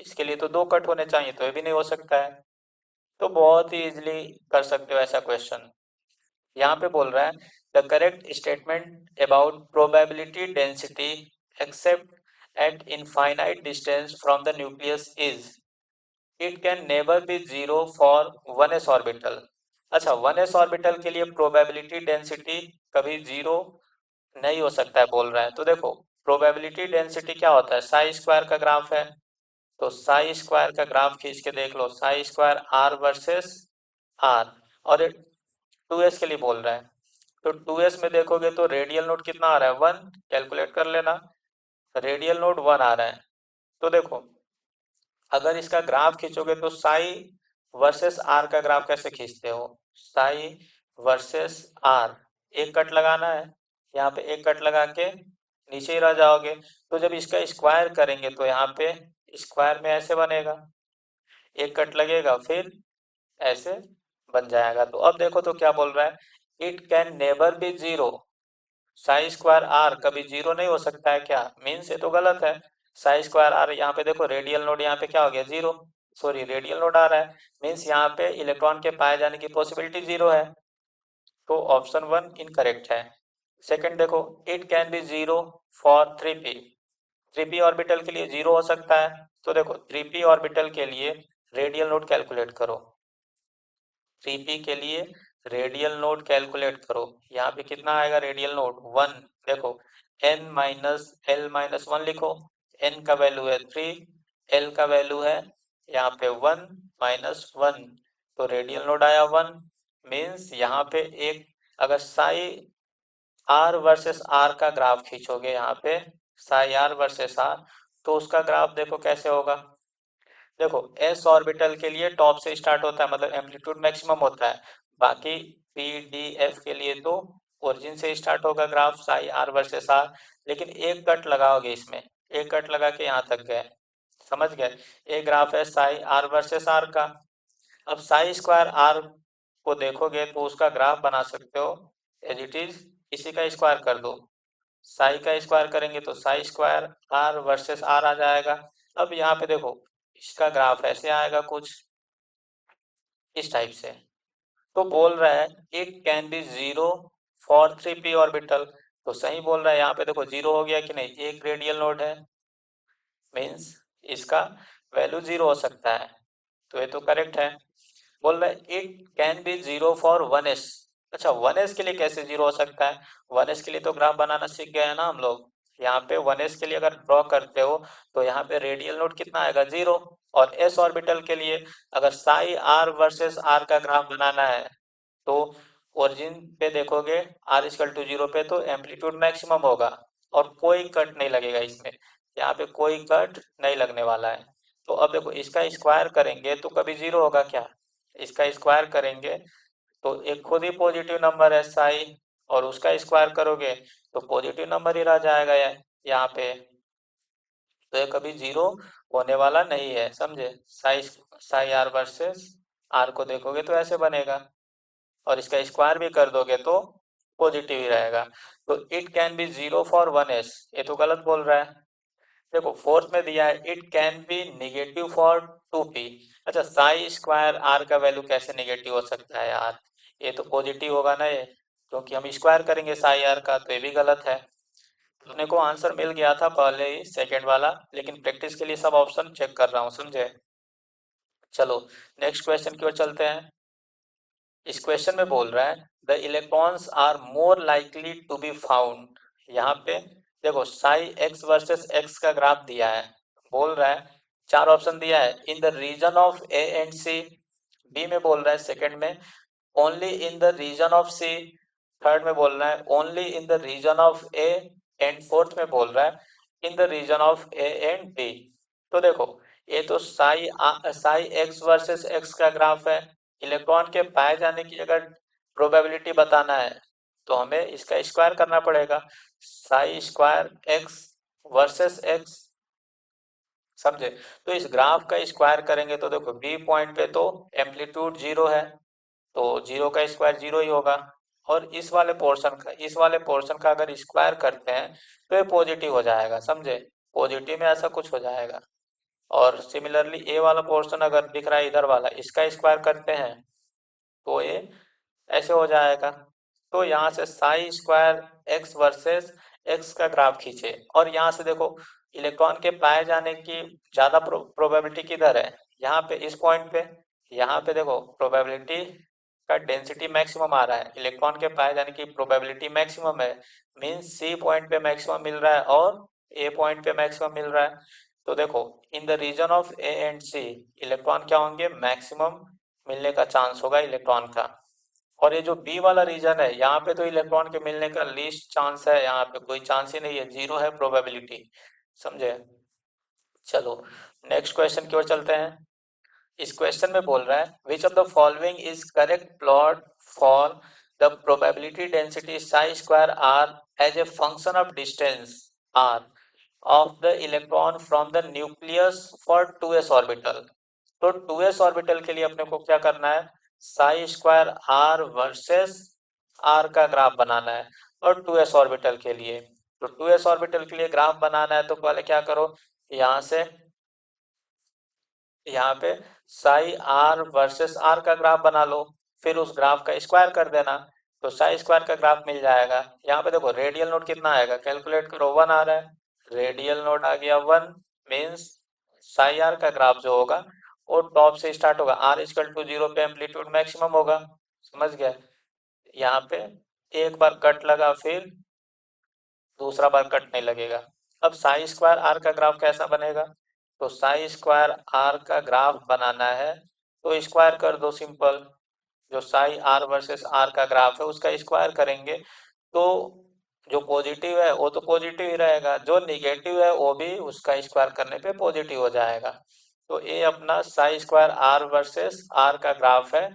इसके लिए तो 2 कट होने चाहिए, तो ये भी नहीं हो सकता है, तो बहुत ही इजीली कर सकते हो ऐसा क्वेश्चन। यहाँ पे बोल रहा है the correct statement about probability density accept eight infinite distance from the nucleus is it can never be zero for 1s orbital. अच्छा, 1s ऑर्बिटल के लिए प्रोबेबिलिटी डेंसिटी कभी जीरो नहीं हो सकता है बोल रहा है, तो देखो प्रोबेबिलिटी डेंसिटी क्या होता है, साई स्क्वायर का ग्राफ है, तो साई स्क्वायर का ग्राफ खींच के देख लो, psi square r versus r, और 2s के लिए बोल रहा है, तो 2s में देखोगे तो रेडियल नोड कितना आ रहा है, 1, कैलकुलेट कर लेना, रेडियल नोड 1 आ रहा है, तो देखो अगर इसका ग्राफ खींचोगे तो साई वर्सेस आर का ग्राफ कैसे खींचते हो, साई वर्सेस आर, एक कट लगाना है, यहाँ पे एक कट लगा के नीचे ही रह जाओगे, तो जब इसका स्क्वायर करेंगे तो यहाँ पे स्क्वायर में ऐसे बनेगा, एक कट लगेगा फिर ऐसे बन जाएगा, तो अब देखो तो क्या बोल रहा है, it can never be zero, psi square r कभी जीरो नहीं हो सकता है क्या, मीन्स ये तो गलत है, साई स्क्वायर आर, यहाँ पे देखो रेडियल नोड यहाँ पे क्या हो गया, जीरो, सॉरी रेडियल नोड आ रहा है, मीन्स यहाँ पे इलेक्ट्रॉन के पाए जाने की पॉसिबिलिटी जीरो है, तो ऑप्शन 1 इनकरेक्ट है। सेकंड देखो, it can be zero for 3p, 3p orbital के लिए जीरो हो सकता है, तो देखो 3p ऑर्बिटल के लिए रेडियल नोड कैलकुलेट करो, 3p के लिए रेडियल नोड कैलकुलेट करो, यहाँ पे कितना आएगा रेडियल नोड, 1, देखो n माइनस एल माइनस 1 लिखो, n का वैल्यू है 3, l का वैल्यू है यहाँ पे 1 माइनस 1, तो रेडियल नोड आया 1, मीन्स यहाँ पे एक, अगर साई आर वर्सेस आर का ग्राफ खींचोगे यहाँ पे, साई आर वर्सेस आर, तो उसका ग्राफ देखो कैसे होगा, देखो एस ऑर्बिटल के लिए टॉप से स्टार्ट होता है, मतलब एम्पलीट्यूड मैक्सिमम होता है, बाकी पी डी एफ के लिए तो ओरिजिन से स्टार्ट होगा graph, psi r versus r, लेकिन एक कट लगाओगे इसमें, एक कट लगा के यहाँ तक गए, समझ गए, एक ग्राफ है साई आर वर्सेस आर का, अब साई स्क्वायर आर को देखोगे तो उसका ग्राफ बना सकते हो एज इट इज, इसी का स्क्वायर कर दो, साई का स्क्वायर करेंगे तो psi square r versus r आ जाएगा, अब यहाँ पे देखो इसका ग्राफ ऐसे आएगा कुछ इस टाइप से, तो बोल रहा है it can be zero for 3p orbital, तो सही बोल रहा है, यहाँ पे देखो जीरो हो गया कि नहीं, एक रेडियल नोड है, मीन्स इसका वैल्यू जीरो हो सकता है, तो ये तो करेक्ट है। बोल रहा है it can be zero for 1s, अच्छा 1s के लिए कैसे जीरो हो सकता है, 1s के लिए तो ग्राफ बनाना सीख गए हैं ना हम लोग, यहाँ पे 1s के लिए अगर ड्रॉ करते हो तो यहाँ पे रेडियल नोड कितना आएगा, जीरो, और s ऑर्बिटल के लिए अगर साई आर वर्सेस आर का ग्राफ बनाना है तो ओरिजिन पे देखोगे आर इक्वल टू 0 पे तो एम्पलीट्यूड मैक्सिमम होगा, और कोई कट नहीं लगेगा इसमें, यहाँ पे कोई कट नहीं लगने वाला है, तो अब देखो इसका स्क्वायर करेंगे तो कभी जीरो होगा क्या, इसका स्क्वायर करेंगे तो एक खुद ही पॉजिटिव नंबर है साई, और उसका स्क्वायर करोगे तो पॉजिटिव नंबर ही रह जाएगा यहाँ पे, तो ये कभी जीरो होने वाला नहीं है, समझे, psi psi r versus r को देखोगे तो ऐसे बनेगा, और इसका स्क्वायर भी कर दोगे तो पॉजिटिव ही रहेगा। तो it can be 0 for 1s, ये तो गलत बोल रहा है। देखो फोर्थ में दिया है it can be -2 for 2p। अच्छा, साई स्क्वायर आर का वैल्यू कैसे नेगेटिव हो सकता है यार, ये तो पॉजिटिव होगा ना ये, क्योंकि हम स्क्वायर करेंगे साई आर का, तो ये भी गलत है। अपने को आंसर मिल गया था पहले ही सेकेंड वाला, लेकिन प्रैक्टिस के लिए सब ऑप्शन चेक कर रहा हूँ, समझे। चलो नेक्स्ट क्वेश्चन की ओर चलते हैं। इस क्वेश्चन में बोल रहा है the electrons are more likely to be found. यहाँ पे देखो साई एक्स वर्सेस एक्स का ग्राफ दिया है, बोल रहा है चार ऑप्शन दिया है, in the region of A and C. B में बोल रहा है सेकंड में only in the region of C. Third में बोल रहा है only in the region of A. And fourth में बोल रहा है in the region of A and B. तो देखो ये तो साई एक्स वर्सेस एक्स का ग्राफ है। इलेक्ट्रॉन के पाए जाने की अगर प्रोबेबिलिटी बताना है तो हमें इसका स्क्वायर करना पड़ेगा, Sai square x versus x, समझे। तो इस ग्राफ का स्क्वायर करेंगे तो देखो बी पॉइंट पे तो एम्पलीट्यूड जीरो है, तो जीरो का स्क्वायर जीरो ही होगा। और इस वाले पोर्शन का अगर स्क्वायर करते हैं तो ये पॉजिटिव हो जाएगा, समझे। पॉजिटिव में ऐसा कुछ हो जाएगा। और सिमिलरली ए वाला पोर्शन अगर दिख रहा है इधर वाला, इसका स्क्वायर करते हैं तो ये ऐसे हो जाएगा। तो यहाँ से Sai square x versus x का ग्राफ खींचे, और यहाँ से देखो इलेक्ट्रॉन के पाए जाने की ज्यादा प्रोबेबिलिटी किधर है, यहाँ पे इस पॉइंट पे। यहाँ पे देखो प्रोबेबिलिटी का डेंसिटी मैक्सिमम आ रहा है, इलेक्ट्रॉन के पाए जाने की प्रोबेबिलिटी मैक्सिमम है, मीन्स सी पॉइंट पे मैक्सिमम मिल रहा है और ए पॉइंट पे मैक्सिमम मिल रहा है। तो देखो in the region of A and C electron क्या होंगे, मैक्सिमम मिलने का चांस होगा इलेक्ट्रॉन का। और ये जो बी वाला रीजन है यहाँ पे तो इलेक्ट्रॉन के मिलने का लीस्ट चांस है, यहाँ पे कोई चांस ही नहीं है, जीरो है प्रोबेबिलिटी, समझे। चलो नेक्स्ट क्वेश्चन की ओर चलते हैं। इस क्वेश्चन में बोल रहा है which of the following is correct plot for the probability density psi square r as a function of distance r of the electron from the nucleus for 2s orbital. तो 2s ऑर्बिटल के लिए अपने को क्या करना है, psi square r versus are का graph बनाना है। और 2s ऑर्बिटल के लिए, तो 2s ऑर्बिटल के लिए ग्राफ बनाना है तो पहले क्या करो, यहाँ से यहाँ पे साई आर वर्सेस आर का ग्राफ बना लो, फिर उस ग्राफ का स्क्वायर कर देना, तो साई स्क्वायर का ग्राफ मिल जाएगा। यहाँ पे देखो रेडियल नोड कितना आएगा, कैलकुलेट करो, 1 आ रहा है, रेडियल नोड आ गया 1, मीन्स साई आर का ग्राफ जो होगा वो टॉप से स्टार्ट होगा, आर इक्वल टू जीरो पे एम्पलीट्यूड मैक्सिमम होगा, समझ गया। यहाँ पे एक बार कट लगा, फिर दूसरा बार कट नहीं लगेगा। अब साई स्क्वायर आर का ग्राफ कैसा बनेगा, तो साई स्क्वायर आर का ग्राफ बनाना है तो स्क्वायर कर दो सिंपल, जो साई आर वर्सेस आर का ग्राफ है उसका स्क्वायर करेंगे तो जो पॉजिटिव है वो तो पॉजिटिव ही रहेगा, जो निगेटिव है वो भी उसका स्क्वायर करने पे पॉजिटिव हो जाएगा। तो ये अपना psi square r versus are का ग्राफ है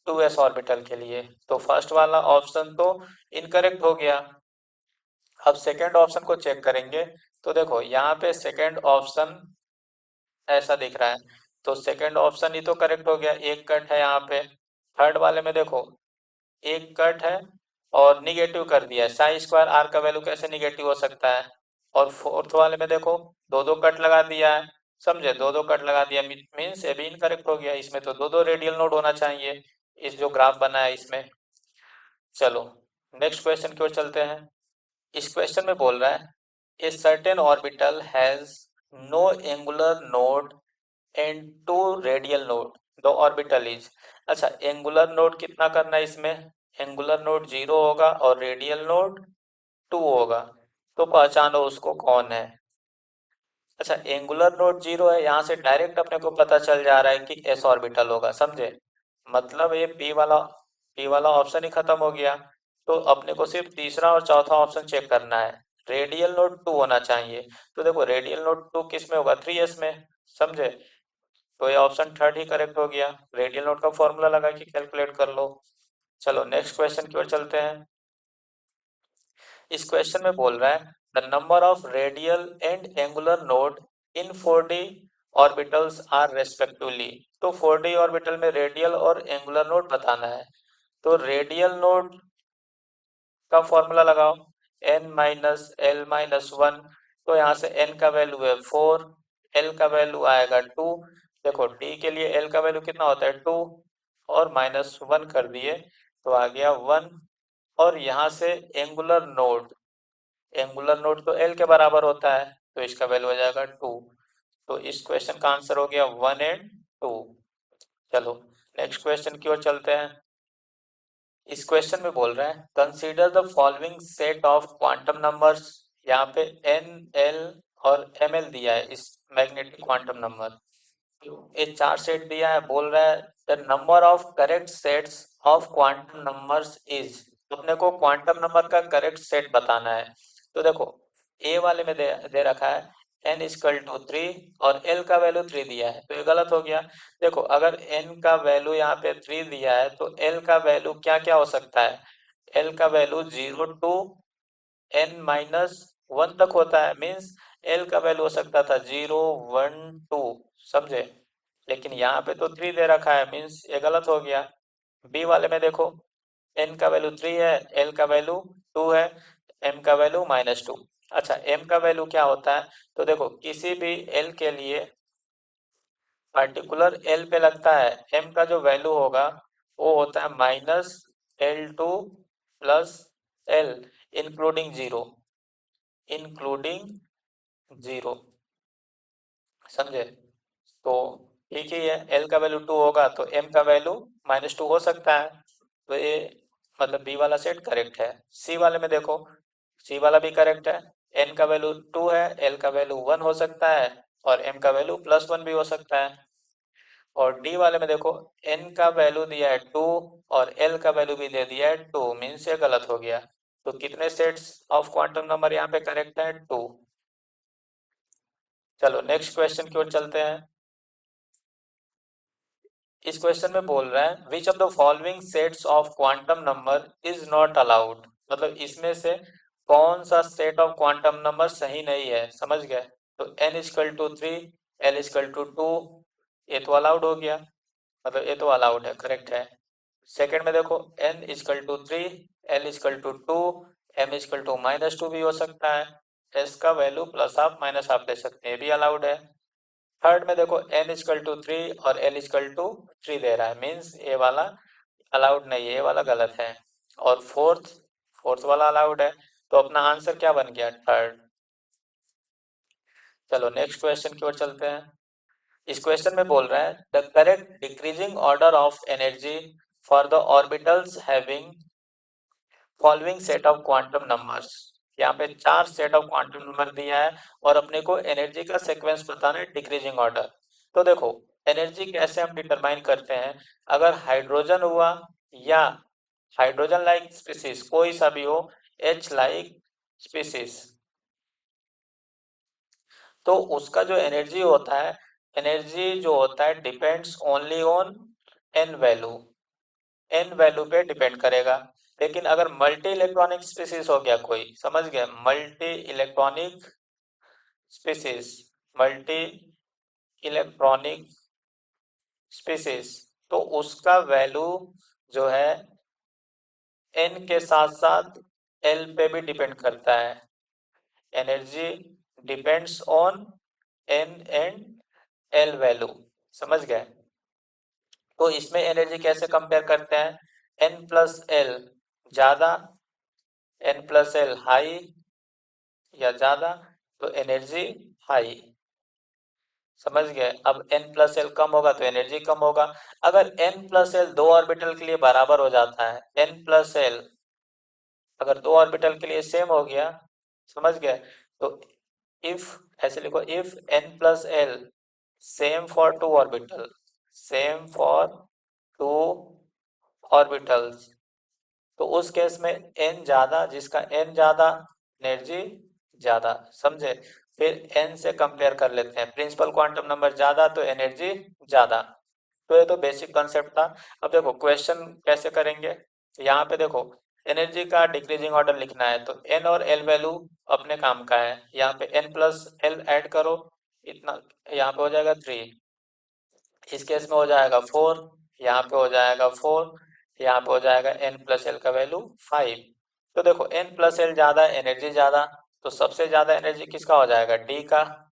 2s ऑर्बिटल के लिए। तो फर्स्ट वाला ऑप्शन तो इनकरेक्ट हो गया। अब सेकेंड ऑप्शन को चेक करेंगे तो देखो यहाँ पे सेकेंड ऑप्शन ऐसा दिख रहा है, तो सेकेंड ऑप्शन ही तो करेक्ट हो गया, एक कट है यहाँ पे। थर्ड वाले में देखो एक कट है और निगेटिव कर दिया है, साई स्क्वायर आर का वैल्यू कैसे निगेटिव हो सकता है। और फोर्थ वाले में देखो दो दो कट लगा दिया है, समझे, दो दो कट लगा दिया मीन्स ये भी इनकरेक्ट हो गया, इसमें तो दो दो रेडियल नोड होना चाहिए इस जो ग्राफ बना है इसमें। चलो नेक्स्ट क्वेश्चन की ओर चलते हैं। इस क्वेश्चन में बोल रहा है a certain orbital has no angular node and two radial node, the orbital is. अच्छा एंगुलर नोड कितना करना है इसमें, एंगुलर नोड जीरो होगा और रेडियल नोड टू होगा, तो पहचानो उसको कौन है। अच्छा एंगुलर नोड जीरो है, यहाँ से डायरेक्ट अपने को पता चल जा रहा है कि एस ऑर्बिटल होगा, समझे। मतलब ये पी वाला ऑप्शन ही खत्म हो गया। तो अपने को सिर्फ तीसरा और चौथा ऑप्शन चेक करना है, रेडियल नोड टू होना चाहिए। तो देखो रेडियल नोड टू किस में होगा, 3s में, समझे। तो ये ऑप्शन थर्ड ही करेक्ट हो गया, रेडियल नोड का फॉर्मूला लगा के कैलकुलेट कर लो। चलो नेक्स्ट क्वेश्चन की ओर चलते हैं। इस क्वेश्चन में बोल रहा है the number of radial and angular node in 4D orbitals are respectively. तो 4d ऑर्बिटल में रेडियल और एंगुलर नोड बताना है। तो रेडियल नोड का फॉर्मूला लगाओ, n minus L minus one. तो यहाँ से n का वैल्यू है 4, l का वैल्यू आएगा 2। देखो d के लिए l का वैल्यू कितना होता है 2, और माइनस वन कर दिए तो आ गया 1। और यहाँ से एंगुलर नोड तो l के बराबर होता है, तो इसका वैल्यू हो जाएगा 2। तो इस क्वेश्चन का आंसर हो गया 1 एंड 2। चलो नेक्स्ट क्वेश्चन की ओर चलते हैं। इस क्वेश्चन में बोल रहा है consider the following set of quantum numbers. यहाँ पे एन, एल और एम एल दिया है इस मैग्नेटिक क्वांटम नंबर। ये चार सेट दिया है, बोल रहा है the number of correct sets of quantum numbers is. अपने को क्वांटम नंबर का करेक्ट सेट बताना है। तो देखो ए वाले में दे रखा है n इक्वल टू 3 और l का वैल्यू 3 दिया है, तो ये गलत हो गया। देखो अगर n का वैल्यू यहाँ पे 3 दिया है तो l का वैल्यू क्या क्या हो सकता है। l का value 0 to n minus one तक होता है, मीन्स l का वैल्यू हो सकता था 0, 1, 2। समझे। लेकिन यहाँ पे तो 3 दे रखा है, मीन्स ये गलत हो गया। बी वाले में देखो n का वैल्यू 3 है, l का वैल्यू 2 है, m का वैल्यू -2। अच्छा m का वैल्यू क्या होता है, तो देखो किसी भी l के लिए पर्टिकुलर l पे लगता है m का जो वैल्यू होगा वो होता है -L2 plus l including zero. समझे। तो ठीक ही है, l का वैल्यू 2 होगा तो m का वैल्यू -2 हो सकता है। तो ये मतलब बी वाला सेट करेक्ट है। सी वाले में देखो, सी वाला भी करेक्ट है। n का वैल्यू 2 है, l का वैल्यू 1 हो सकता है और m का वैल्यू +1 भी हो सकता है। और डी वाले में देखो n का वैल्यू दिया है 2 और l का वैल्यू भी दे दिया है 2, मीन्स ये गलत हो गया। तो कितने सेट्स ऑफ क्वांटम नंबर यहाँ पे करेक्ट है 2। चलो नेक्स्ट क्वेश्चन की ओर चलते हैं। इस क्वेश्चन में बोल रहा है which of the following sets of quantum number is not allowed. मतलब इसमें से कौन सा सेट ऑफ क्वांटम नंबर सही नहीं है, समझ गए। तो n equal to 3, l equal to 2, ये तो अलाउड हो गया, मतलब ये तो अलाउड है, करेक्ट है। सेकंड में देखो n equal to 3, l equal to 2, m equal to -2 भी हो सकता है। s का value plus half minus half ले सकते हैं, ये भी अलाउड है। थर्ड में देखो n इक्वल टू 3 और l इक्वल टू 3 दे रहा है, मीन्स ये वाला अलाउड नहीं है, ये वाला गलत है। और फोर्थ वाला अलाउड है। तो अपना आंसर क्या बन गया, थर्ड। चलो नेक्स्ट क्वेश्चन की ओर चलते हैं। इस क्वेश्चन में बोल रहा है the correct decreasing order of energy for the orbitals having following set of quantum numbers. यहाँ पे चार सेट ऑफ क्वांटम नंबर दिया है और अपने को एनर्जी का सीक्वेंस बताना है डिक्रीजिंग ऑर्डर। तो देखो एनर्जी कैसे हम डिटरमाइन करते हैं, अगर हाइड्रोजन हुआ या हाइड्रोजन लाइक स्पीसीज कोई सा भी हो, H लाइक स्पीसीज, तो उसका जो एनर्जी जो होता है depends only on n value, n value पे डिपेंड करेगा। लेकिन अगर मल्टी इलेक्ट्रॉनिक स्पीसीज हो गया कोई, समझ गए, multi electronic species, multi electronic species, तो उसका वैल्यू जो है एन के साथ साथ एल पे भी डिपेंड करता है। Energy depends on an and L value, समझ गए। तो इसमें एनर्जी कैसे कंपेयर करते हैं, एन प्लस एल ज्यादा, एन प्लस एल हाई या ज्यादा, तो एनर्जी हाई, समझ गए। अब n प्लस एल कम होगा तो एनर्जी कम होगा। अगर n प्लस एल दो ऑर्बिटल के लिए बराबर हो जाता है, n प्लस एल अगर दो ऑर्बिटल के लिए सेम हो गया, समझ गए, तो इफ ऐसे लिखो if n plus L same for to orbital, same for two orbitals, तो उस केस में n ज्यादा, जिसका n ज्यादा एनर्जी ज्यादा, समझे। फिर n से कंपेयर कर लेते हैं, प्रिंसिपल क्वांटम नंबर ज्यादा तो एनर्जी ज्यादा। तो ये तो बेसिक कॉन्सेप्ट था। अब देखो क्वेश्चन कैसे करेंगे, यहाँ पे देखो एनर्जी का डिक्रीजिंग ऑर्डर लिखना है तो n और l वैल्यू अपने काम का है, यहाँ पे n प्लस एल ऐड करो, इतना, यहाँ पे हो जाएगा 3, इस केस में हो जाएगा 4, यहाँ पे हो जाएगा 4, यहाँ पे हो जाएगा n प्लस एल का वैल्यू 5। तो देखो n प्लस एल ज़्यादा, एनर्जी ज़्यादा, तो सबसे ज़्यादा एनर्जी किसका हो जाएगा, डी का।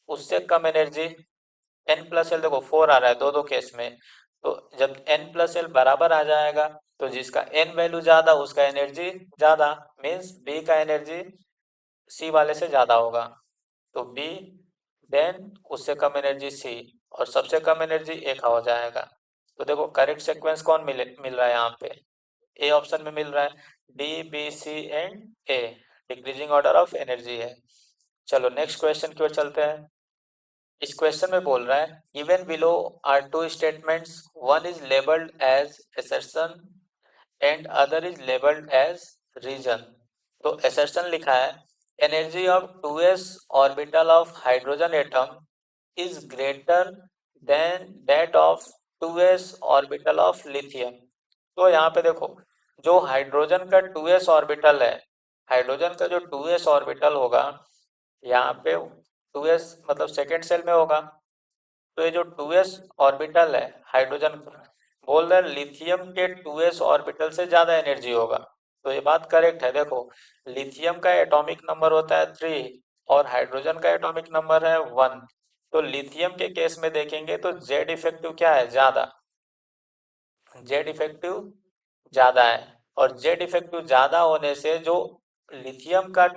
उससे कम एनर्जी n प्लस एल, देखो 4 आ रहा है दो दो केस में, तो जब n प्लस एल बराबर आ जाएगा तो जिसका n वैल्यू ज़्यादा उसका एनर्जी ज़्यादा, मीन्स बी का एनर्जी सी वाले से ज़्यादा होगा। तो बी, देन उससे कम एनर्जी सी, और सबसे कम एनर्जी ए का हो जाएगा। तो देखो करेक्ट सीक्वेंस कौन मिल रहा है यहाँ पे, ए ऑप्शन में मिल रहा है, D B C and A, decreasing order of energy है। चलो नेक्स्ट क्वेश्चन की ओर चलते हैं। इस क्वेश्चन में बोल रहा है given below are two statements, one is labelled as assertion and other is labelled as reason. तो assertion लिखा है energy of 2s orbital of hydrogen atom is greater than that of 2s orbital of lithium. तो यहाँ पे देखो जो hydrogen का 2s orbital है, हाइड्रोजन का जो 2s ऑर्बिटल होगा यहाँ पे 2s मतलब सेकेंड सेल में होगा, तो ये जो 2s ऑर्बिटल है हाइड्रोजन का, बोल रहे लिथियम के 2s ऑर्बिटल से ज्यादा एनर्जी होगा। तो ये बात करेक्ट है। देखो लिथियम का एटॉमिक नंबर होता है 3 और हाइड्रोजन का एटॉमिक नंबर है 1, तो लिथियम के केस में देखेंगे तो जेड इफेक्टिव क्या है, ज्यादा, जेड इफेक्टिव ज्यादा है। और जेड इफेक्टिव ज्यादा होने से जो लिथियम का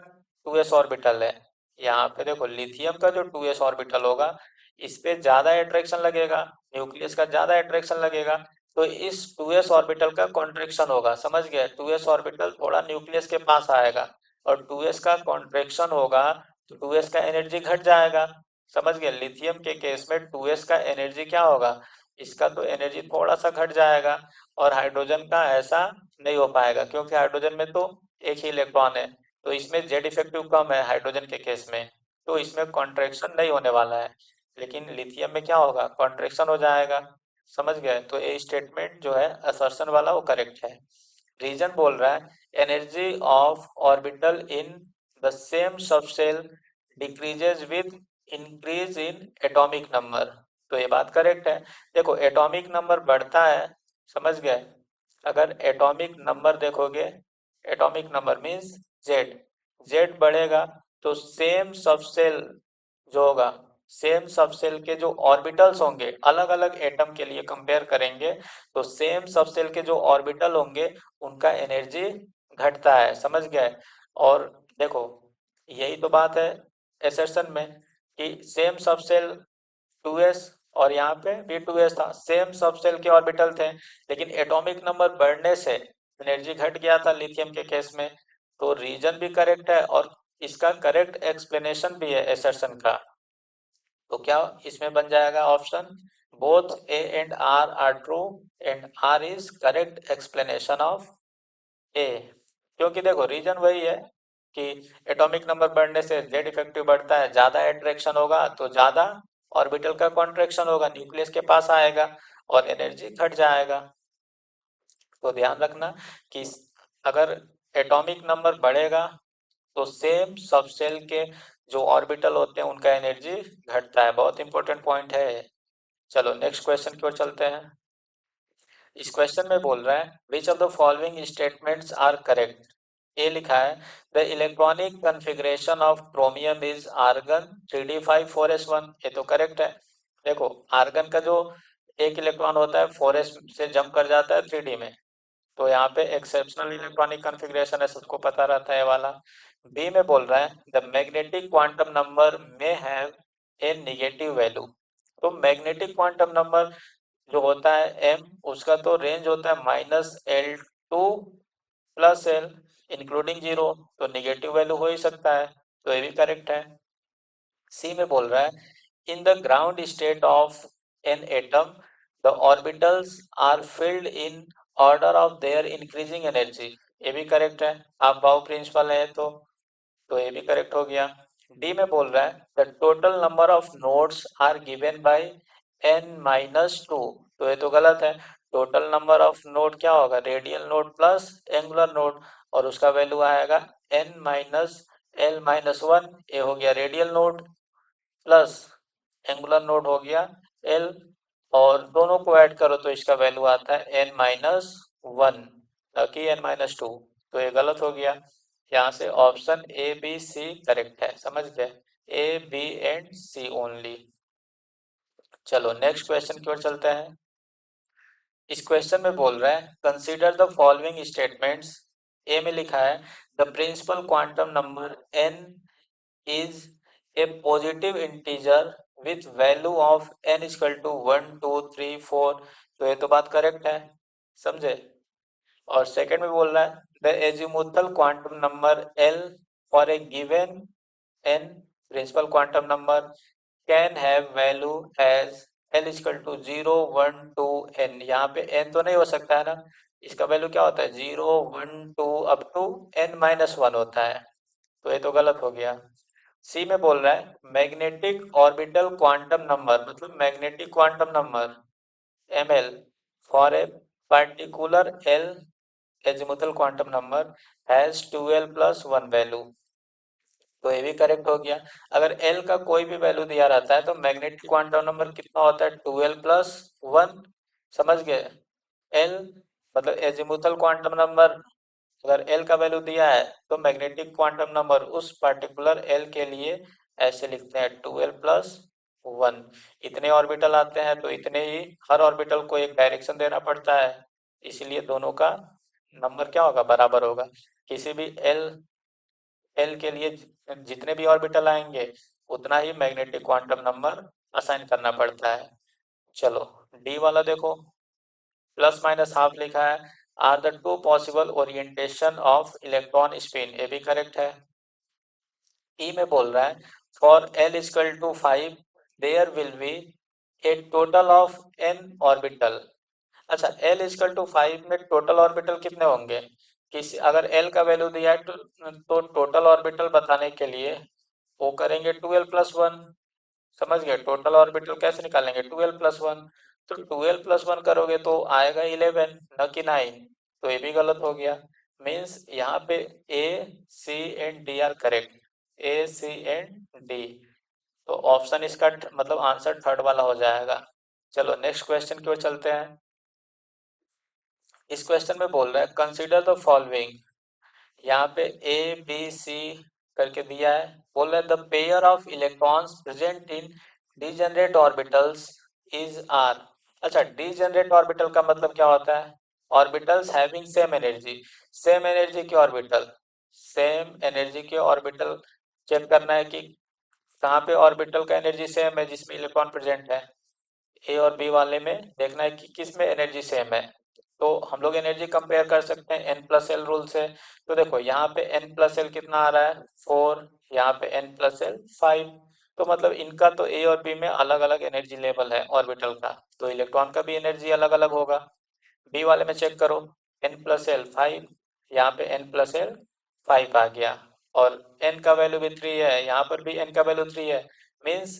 2s ऑर्बिटल है, यहाँ पे देखो लिथियम का जो 2s ऑर्बिटल होगा इस पे ज्यादा अट्रैक्शन लगेगा, न्यूक्लियस का ज्यादा अट्रैक्शन लगेगा, तो इस 2s ऑर्बिटल का कॉन्ट्रैक्शन होगा। समझ गए, 2s ऑर्बिटल थोड़ा न्यूक्लियस के पास आएगा और 2s का कॉन्ट्रैक्शन होगा तो 2s का एनर्जी घट जाएगा। समझ गए, लिथियम के केस में 2s का एनर्जी क्या होगा, इसका तो एनर्जी थोड़ा सा घट जाएगा, और हाइड्रोजन का ऐसा नहीं हो पाएगा क्योंकि हाइड्रोजन में तो एक ही इलेक्ट्रॉन है, तो इसमें जेड इफेक्टिव कम है हाइड्रोजन के केस में, तो इसमें कॉन्ट्रैक्शन नहीं होने वाला है। लेकिन लिथियम में क्या होगा, कॉन्ट्रैक्शन हो जाएगा। समझ गए, तो ये स्टेटमेंट जो है असर्शन वाला वो करेक्ट है। रीजन बोल रहा है energy of orbital in the same subshell decreases with increase in atomic number. तो ये बात करेक्ट है। देखो एटॉमिक नंबर बढ़ता है, समझ गए, अगर एटॉमिक नंबर देखोगे, atomic number means Z, Z बढ़ेगा तो सेम सबसेल जो होगा, सेम सबसेल के जो ऑर्बिटल्स होंगे, अलग अलग एटम के लिए कंपेयर करेंगे तो सेम सबसेल के जो ऑर्बिटल होंगे उनका एनर्जी घटता है। समझ गए, और देखो यही तो बात है एसर्शन में कि सेम सबसेल 2s, और यहाँ पे भी 2s था, सेम सबसेल के ऑर्बिटल थे, लेकिन एटॉमिक नंबर बढ़ने से एनर्जी घट गया था लिथियम के केस में। तो रीजन भी करेक्ट है और इसका करेक्ट एक्सप्लेनेशन भी है एसर्शन का। तो क्या इसमें बन जाएगा option, both A and R true and R is correct explanation of A. क्योंकि देखो रीजन वही है कि एटॉमिक नंबर बढ़ने से जेड इफेक्टिव बढ़ता है, ज्यादा एट्रैक्शन होगा तो ज्यादा ऑर्बिटल का कॉन्ट्रैक्शन होगा, न्यूक्लियस के पास आएगा और एनर्जी घट जाएगा। तो ध्यान रखना कि अगर एटॉमिक नंबर बढ़ेगा तो सेम सबसेल के जो ऑर्बिटल होते हैं उनका एनर्जी घटता है। बहुत इंपॉर्टेंट पॉइंट है। चलो नेक्स्ट क्वेश्चन की ओर चलते हैं। इस क्वेश्चन में बोल रहा है which of the following statements are correct. A लिखा है the electronic configuration of chromium is argon 3d5 4s1। ये तो करेक्ट है। देखो आर्गन का जो एक इलेक्ट्रॉन होता है 4s से जंप कर जाता है 3d में, तो यहाँ पे एक्सेप्शनल इलेक्ट्रॉनिक कॉन्फ़िगरेशन है, सबको पता रहता है वाला। बी में बोल रहा है द मैग्नेटिक क्वांटम नंबर में हैव ए नेगेटिव वैल्यू। तो मैग्नेटिक क्वांटम नंबर जो होता है एम, उसका तो रेंज होता है -L2 + L इंक्लूडिंग जीरो, तो निगेटिव वैल्यू हो ही सकता है, तो ये भी करेक्ट है। सी में बोल रहा है in the ground state of an atom the orbitals are filled in order of their increasing energy. ये भी करेक्ट है, आप बाउ प्रिंसिपल है तो ये भी करेक्ट हो गया। डी में बोल रहा है the total number of nodes are given by n-2। तो ये तो गलत है, टोटल नंबर ऑफ नोड क्या होगा, radial node plus angular node, और उसका वैल्यू आएगा n-l-1। ये हो गया radial node, plus angular node हो गया एल, और दोनों को ऐड करो तो इसका वैल्यू आता है n-1, कि n-2। तो ये गलत हो गया। यहाँ से option A B C correct है, समझ गए, A B and C only. चलो नेक्स्ट क्वेश्चन की ओर चलते हैं। इस क्वेश्चन में बोल रहा है consider the following statements. A में लिखा है the principal quantum number n is a positive integer with value of n is equal to 1 2 3 4। तो ये तो बात करेक्ट है, समझे। और सेकंड में बोल रहा है the azimuthal quantum number l for a given n principal quantum number can have value as l is equal to 0 1 2 n। यहाँ पे n तो नहीं हो सकता है ना, इसका वैल्यू क्या होता है 0 1 2 अप टू n-1 होता है, तो ये तो गलत हो गया। सी में बोल रहा है मैग्नेटिक ऑर्बिटल क्वांटम नंबर, मतलब magnetic quantum number ml for a particular l azimuthal quantum number has 2l plus 1 value. तो ये भी करेक्ट हो गया। अगर l का कोई भी वैल्यू दिया रहता है तो मैग्नेटिक क्वांटम नंबर कितना होता है 2l प्लस 1, समझ गए। l मतलब एजीमुथल क्वांटम नंबर, अगर l का वैल्यू दिया है तो मैग्नेटिक क्वांटम नंबर उस पर्टिकुलर l के लिए ऐसे लिखते हैं 2l प्लस 1। इतने ऑर्बिटल आते हैं तो इतने ही, हर ऑर्बिटल को एक डायरेक्शन देना पड़ता है, इसलिए दोनों का नंबर क्या होगा, बराबर होगा। किसी भी l के लिए जितने भी ऑर्बिटल आएंगे उतना ही मैग्नेटिक क्वांटम नंबर असाइन करना पड़ता है। चलो डी वाला देखो, प्लस माइनस हाफ लिखा है, are the two possible orientation of electron spin, ये भी करेक्ट है। ई में बोल रहा है for l equal to 5 there will be a total of n orbital. अच्छा l इक्वल टू 5 में टोटल ऑर्बिटल कितने होंगे, किसी अगर l का वैल्यू दिया है तो टोटल ऑर्बिटल बताने के लिए वो करेंगे 12 प्लस 1, समझ गए। टोटल ऑर्बिटल कैसे निकालेंगे 12 प्लस 1, तो 12 प्लस 1 करोगे तो आएगा 11 न कि 9, तो ये भी गलत हो गया। मीन्स यहाँ पे A C and D are correct, A C and D. तो ऑप्शन इसका मतलब आंसर थर्ड वाला हो जाएगा। चलो नेक्स्ट क्वेश्चन की ओर चलते हैं। इस क्वेश्चन में बोल रहा है कंसीडर द फॉलोइंग, यहाँ पे ए बी सी करके दिया है, बोल रहा है the pair of electrons present in degenerate orbitals is are. अच्छा डीजेनरेट ऑर्बिटल का मतलब क्या होता है, orbitals having same energy, same energy के ऑर्बिटल, सेम एनर्जी के ऑर्बिटल चेक करना है कि कहाँ पे ऑर्बिटल का एनर्जी सेम है जिसमें इलेक्ट्रॉन प्रेजेंट है। ए और बी वाले में देखना है कि किस में एनर्जी सेम है, तो हम लोग एनर्जी कंपेयर कर सकते हैं एन प्लस एल रूल से। तो देखो यहाँ पे एन प्लस एल कितना आ रहा है 4, यहाँ पे एन प्लस एल 5, तो मतलब इनका तो ए और बी में अलग अलग एनर्जी लेवल है ऑर्बिटल का, तो इलेक्ट्रॉन का भी एनर्जी अलग अलग होगा। बी वाले में चेक करो एन प्लस एल 5, यहाँ पे एन प्लस एल 5 आ गया, और एन का वैल्यू भी 3 है, यहाँ पर भी एन का वैल्यू 3 है। मीन्स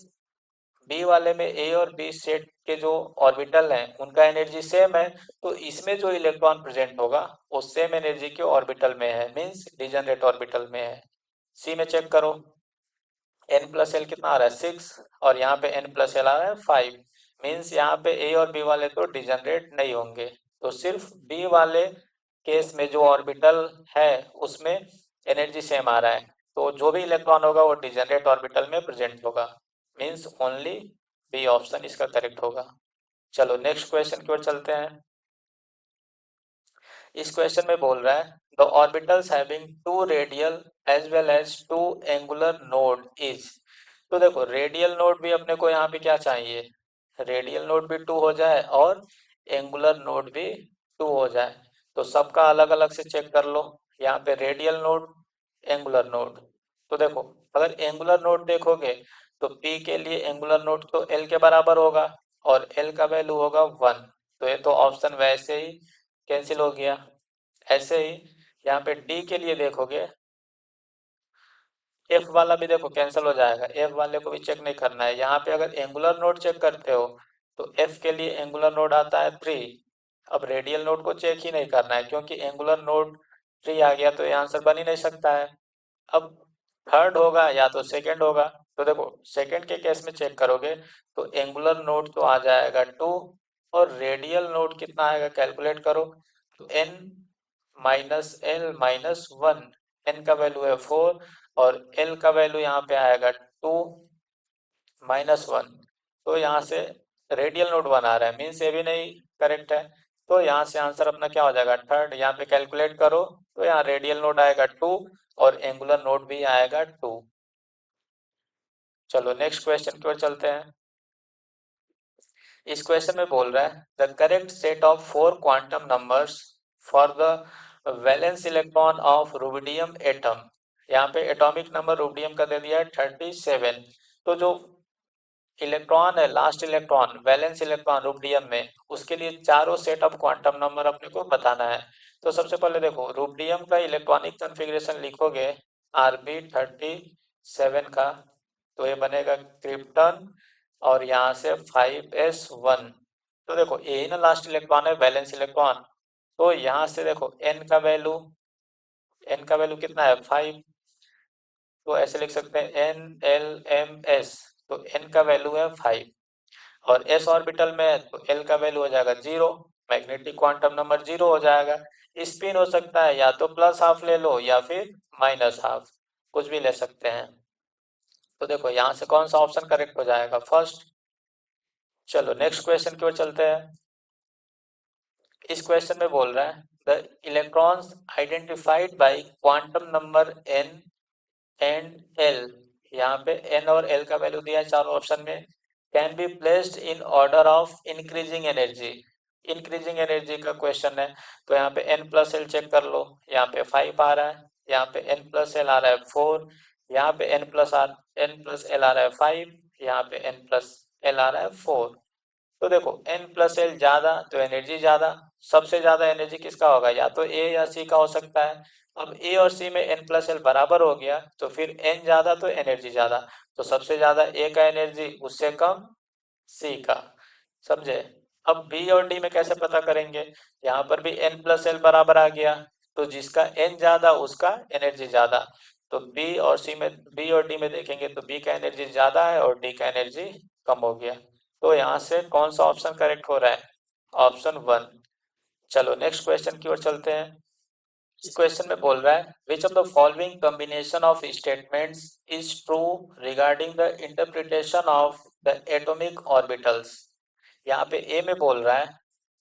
बी वाले में ए और बी सेट के जो ऑर्बिटल हैं उनका एनर्जी सेम है, तो इसमें जो इलेक्ट्रॉन प्रेजेंट होगा वो सेम एनर्जी के ऑर्बिटल में है, मीन्स डिजनरेट ऑर्बिटल में है। सी में चेक करो एन प्लस एल कितना आ रहा है 6, और यहाँ पे एन प्लस एल आ रहा है 5, मीन्स यहाँ पे ए और बी वाले तो डिजनरेट नहीं होंगे, तो सिर्फ बी वाले केस में जो ऑर्बिटल है उसमें एनर्जी सेम आ रहा है, तो जो भी इलेक्ट्रॉन होगा वो डिजनरेट ऑर्बिटल में प्रेजेंट होगा, मीन्स ओनली बी ऑप्शन इसका करेक्ट होगा। चलो नेक्स्ट क्वेश्चन की ओर चलते हैं। इस क्वेश्चन में बोल रहा है the orbitals having two radial as well as two angular node is. तो देखो रेडियल नोड भी अपने को यहाँ पे क्या चाहिए, रेडियल नोड भी 2 हो जाए और एंगुलर नोड भी 2 हो जाए, तो सबका अलग अलग से चेक कर लो। यहाँ पे रेडियल नोड एंगुलर नोड, तो देखो अगर एंगुलर नोड देखोगे तो P के लिए एंगुलर नोड तो L के बराबर होगा और L का वैल्यू होगा 1, तो ये तो ऑप्शन वैसे ही कैंसिल हो गया। ऐसे ही यहाँ पे डी के लिए देखोगे एफ वाला भी देखो कैंसिल हो जाएगा, एफ वाले को भी चेक नहीं करना है। यहाँ पे अगर एंगुलर नोड चेक करते हो तो एफ के लिए एंगुलर नोड आता है 3, अब रेडियल नोड को चेक ही नहीं करना है क्योंकि एंगुलर नोड 3 आ गया तो ये आंसर बन ही नहीं सकता है। अब थर्ड होगा या तो सेकंड होगा, तो देखो सेकंड के केस में चेक करोगे तो एंगुलर नोड तो आ जाएगा 2 और रेडियल नोड कितना आएगा कैलकुलेट करो तो n minus L minus one, N का वैल्यू है 4 और एल का वैल्यू यहाँ पे आएगा 2 माइनस वन। तो यहाँ से रेडियल नोड बना रहा है मीन्स ये भी नहीं करेक्ट है। तो यहाँ से आंसर अपना क्या हो जाएगा थर्ड। यहाँ पे कैलकुलेट करो तो यहाँ रेडियल नोड आएगा 2 और एंगुलर नोड भी आएगा 2। चलो नेक्स्ट क्वेश्चन की ओर चलते हैं। इस क्वेश्चन में बोल रहा है the correct set of 4 quantum numbers for the valence electron of rubidium atom. यहाँ पे एटॉमिक नंबर रुबिडियम का दे दिया है 37। तो जो इलेक्ट्रॉन है last electron valence electron rubidium में उसके लिए चारों सेट ऑफ क्वांटम नंबर अपने को बताना है। तो सबसे पहले देखो रुबिडियम का इलेक्ट्रॉनिक कॉन्फ़िगरेशन लिखोगे Rb37 का तो ये बनेगा क्रिप्टन और यहाँ से 5s1। तो देखो ये ही ना लास्ट इलेक्ट्रॉन है वैलेंस इलेक्ट्रॉन। तो यहाँ से देखो n का वैल्यू कितना है 5। तो ऐसे लिख सकते हैं NLMS। तो n का वैल्यू है 5 और s ऑर्बिटल में है तो l का वैल्यू हो जाएगा 0। मैग्नेटिक क्वांटम नंबर 0 हो जाएगा। स्पिन हो सकता है या तो प्लस हाफ ले लो या फिर माइनस हाफ, कुछ भी ले सकते हैं। तो देखो यहाँ से कौन सा ऑप्शन करेक्ट हो जाएगा फर्स्ट। चलो नेक्स्ट क्वेश्चन की ओर चलते हैं। इस क्वेश्चन में बोल रहा है the electrons identified by quantum number n and l। यहाँ पे n और l का वैल्यू दिया है चारों ऑप्शन में। Can be placed in order of increasing energy. Increasing energy का क्वेश्चन है तो यहाँ पे n प्लस एल चेक कर लो। यहाँ पे 5 आ रहा है, यहाँ पे n प्लस एल आ रहा है 4, यहाँ पे n प्लस एल आ रहा है 5, यहाँ पे n प्लस एल आ रहा है 4। तो देखो n प्लस एल ज्यादा तो एनर्जी ज्यादा। सबसे ज्यादा एनर्जी किसका होगा या तो ए या सी का हो सकता है। अब ए और सी में n प्लस एल बराबर हो गया तो फिर n ज्यादा तो एनर्जी ज्यादा। तो सबसे ज्यादा ए का एनर्जी उससे कम सी का। समझे। अब बी और डी में कैसे पता करेंगे। यहाँ पर भी n प्लस एल बराबर आ गया तो जिसका n ज्यादा उसका एनर्जी ज्यादा। तो बी और डी में देखेंगे तो बी का एनर्जी ज्यादा है और डी का एनर्जी कम हो गया। तो यहाँ से कौन सा ऑप्शन करेक्ट हो रहा है ऑप्शन 1। चलो नेक्स्ट क्वेश्चन की ओर चलते हैं। इस क्वेश्चन में बोल रहा है which of the following combination of statements is true regarding the interpretation of the atomic orbitals. यहाँ पे ए में बोल रहा है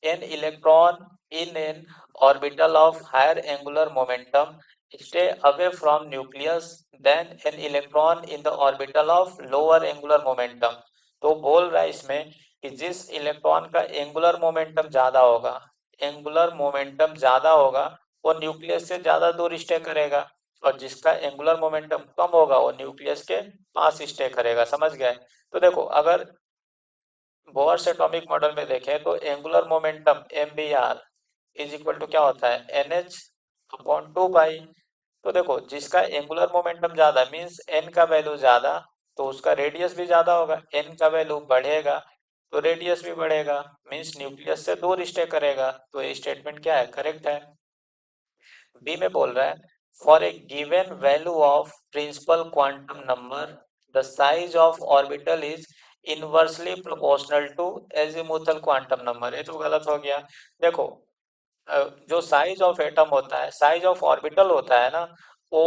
an electron in an orbital of higher angular momentum stay away from nucleus than an electron in the orbital of lower angular momentum. तो बोल रहा है इसमें कि जिस इलेक्ट्रॉन का एंगुलर मोमेंटम ज्यादा होगा, एंगुलर मोमेंटम ज्यादा होगा वो न्यूक्लियस से ज्यादा दूर स्टे करेगा और जिसका एंगुलर मोमेंटम कम होगा वो न्यूक्लियस के पास स्टे करेगा। समझ गए। तो देखो अगर बोर्स एटॉमिक मॉडल में देखें तो angular momentum M B R is equal to क्या होता है एन एच अपॉन 2 पाई। तो देखो जिसका एंगुलर मोमेंटम ज्यादा मीन्स एन का वैल्यू ज्यादा तो उसका रेडियस भी ज्यादा होगा। एन का वैल्यू बढ़ेगा तो रेडियस भी बढ़ेगा मीन्स न्यूक्लियस से दूर स्टे करेगा। तो ये स्टेटमेंट क्या है करेक्ट है। बी में बोल रहा है for a given value of principal quantum number the size of orbital is inversely proportional to azimuthal quantum number. ये तो गलत हो गया। देखो जो साइज ऑफ एटम होता है साइज ऑफ ऑर्बिटल होता है ना वो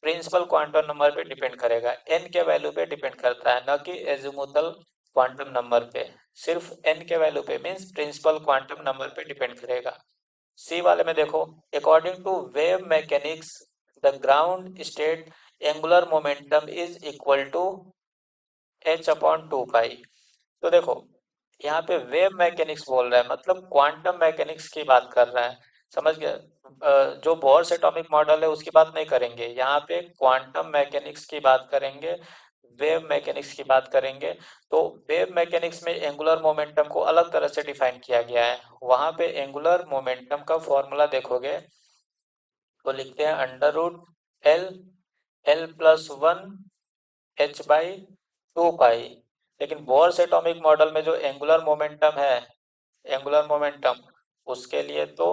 प्रिंसिपल क्वांटम नंबर पे डिपेंड करेगा, एन के वैल्यू पे डिपेंड करता है न कि एजीमुथल क्वांटम नंबर पे। सिर्फ एन के वैल्यू पे मींस प्रिंसिपल क्वांटम नंबर पे डिपेंड करेगा। सी वाले में देखो according to wave mechanics the ground state angular momentum is equal to H upon 2 pi. तो देखो यहाँ पे वेव मैकेनिक्स बोल रहा है मतलब क्वांटम मैकेनिक्स की बात कर रहा है। समझ गया। जो बोर्स एटॉमिक मॉडल है उसकी बात नहीं करेंगे, यहाँ पे क्वांटम मैकेनिक्स की बात करेंगे, वेव मैकेनिक्स की बात करेंगे। तो वेव मैकेनिक्स में एंगुलर मोमेंटम को अलग तरह से डिफाइन किया गया है। वहां पे एंगुलर मोमेंटम का फॉर्मूला देखोगे तो लिखते हैं under root L L plus one h/2 pi. लेकिन बोर्स एटॉमिक मॉडल में जो एंगुलर मोमेंटम है, एंगुलर मोमेंटम उसके लिए तो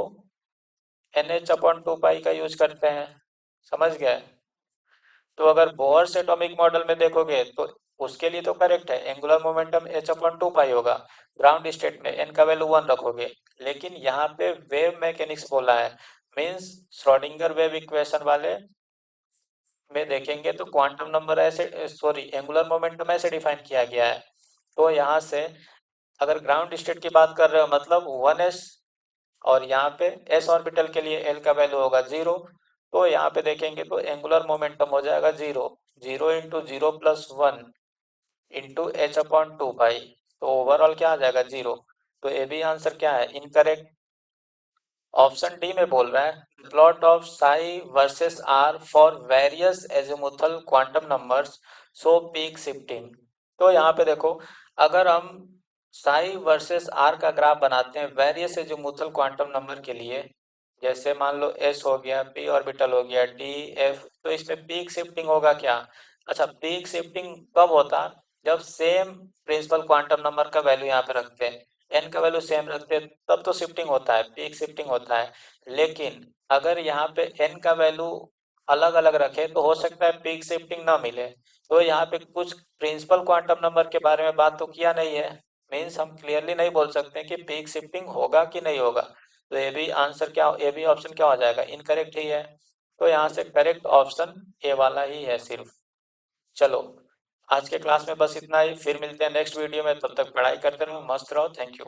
NH/2 पाई का यूज करते हैं। समझ गए। तो अगर बोर्स एटॉमिक मॉडल में देखोगे तो उसके लिए तो करेक्ट है, एंगुलर मोमेंटम h/2 होगा। ग्राउंड स्टेट में n का वैल्यू 1 रखोगे, लेकिन यहाँ पे वेव मैकेनिक्स बोला है, मीन्स श्रोडिंगर वेव इक्वेशन वाले में देखेंगे तो क्वांटम नंबर ऐसे, सॉरी, एंगुलर मोमेंटम ऐसे डिफाइन किया गया है। तो यहाँ से अगर ग्राउंड स्टेट की बात कर रहे हो मतलब 1s, और यहाँ पे s ऑर्बिटल के लिए l का वैल्यू होगा 0। तो यहाँ पे देखेंगे तो एंगुलर मोमेंटम हो जाएगा 0, 0 इंटू 0+1 इंटू h/2 पाई। तो ओवरऑल क्या आ जाएगा 0। तो ये भी आंसर क्या है, इनकरेक्ट। ऑप्शन डी में बोल रहा है plot of psi versus R for various azimuthal quantum numbers so peak shifting. तो यहाँ पे देखो, अगर हम साई वर्सेस आर का ग्राफ बनाते हैं वेरियस एजिमुथल क्वांटम नंबर के लिए, जैसे मान लो एस हो गया, पी ऑर्बिटल हो गया, डी, एफ, तो इसमें पीक शिफ्टिंग होगा क्या? अच्छा, पीक शिफ्टिंग कब होता? जब सेम प्रिंसिपल क्वांटम नंबर का वैल्यू यहाँ पे रखते हैं, एन का वैल्यू सेम रखते हैं, तब तो शिफ्टिंग होता है, पीक शिफ्टिंग होता है। लेकिन अगर यहाँ पे एन का वैल्यू अलग अलग रखे तो हो सकता है पीक शिफ्टिंग ना मिले। तो यहाँ पे कुछ प्रिंसिपल क्वांटम नंबर के बारे में बात तो किया नहीं है, मीन्स हम क्लियरली नहीं बोल सकते कि पीक शिफ्टिंग होगा कि नहीं होगा। तो ये भी आंसर क्या, ये भी ऑप्शन क्या हो जाएगा, इनकरेक्ट ही है। तो यहाँ से करेक्ट ऑप्शन ए वाला ही है सिर्फ। चलो, आज के क्लास में बस इतना ही, फिर मिलते हैं नेक्स्ट वीडियो में, तब तक पढ़ाई करते रहो, मस्त रहो, थैंक यू।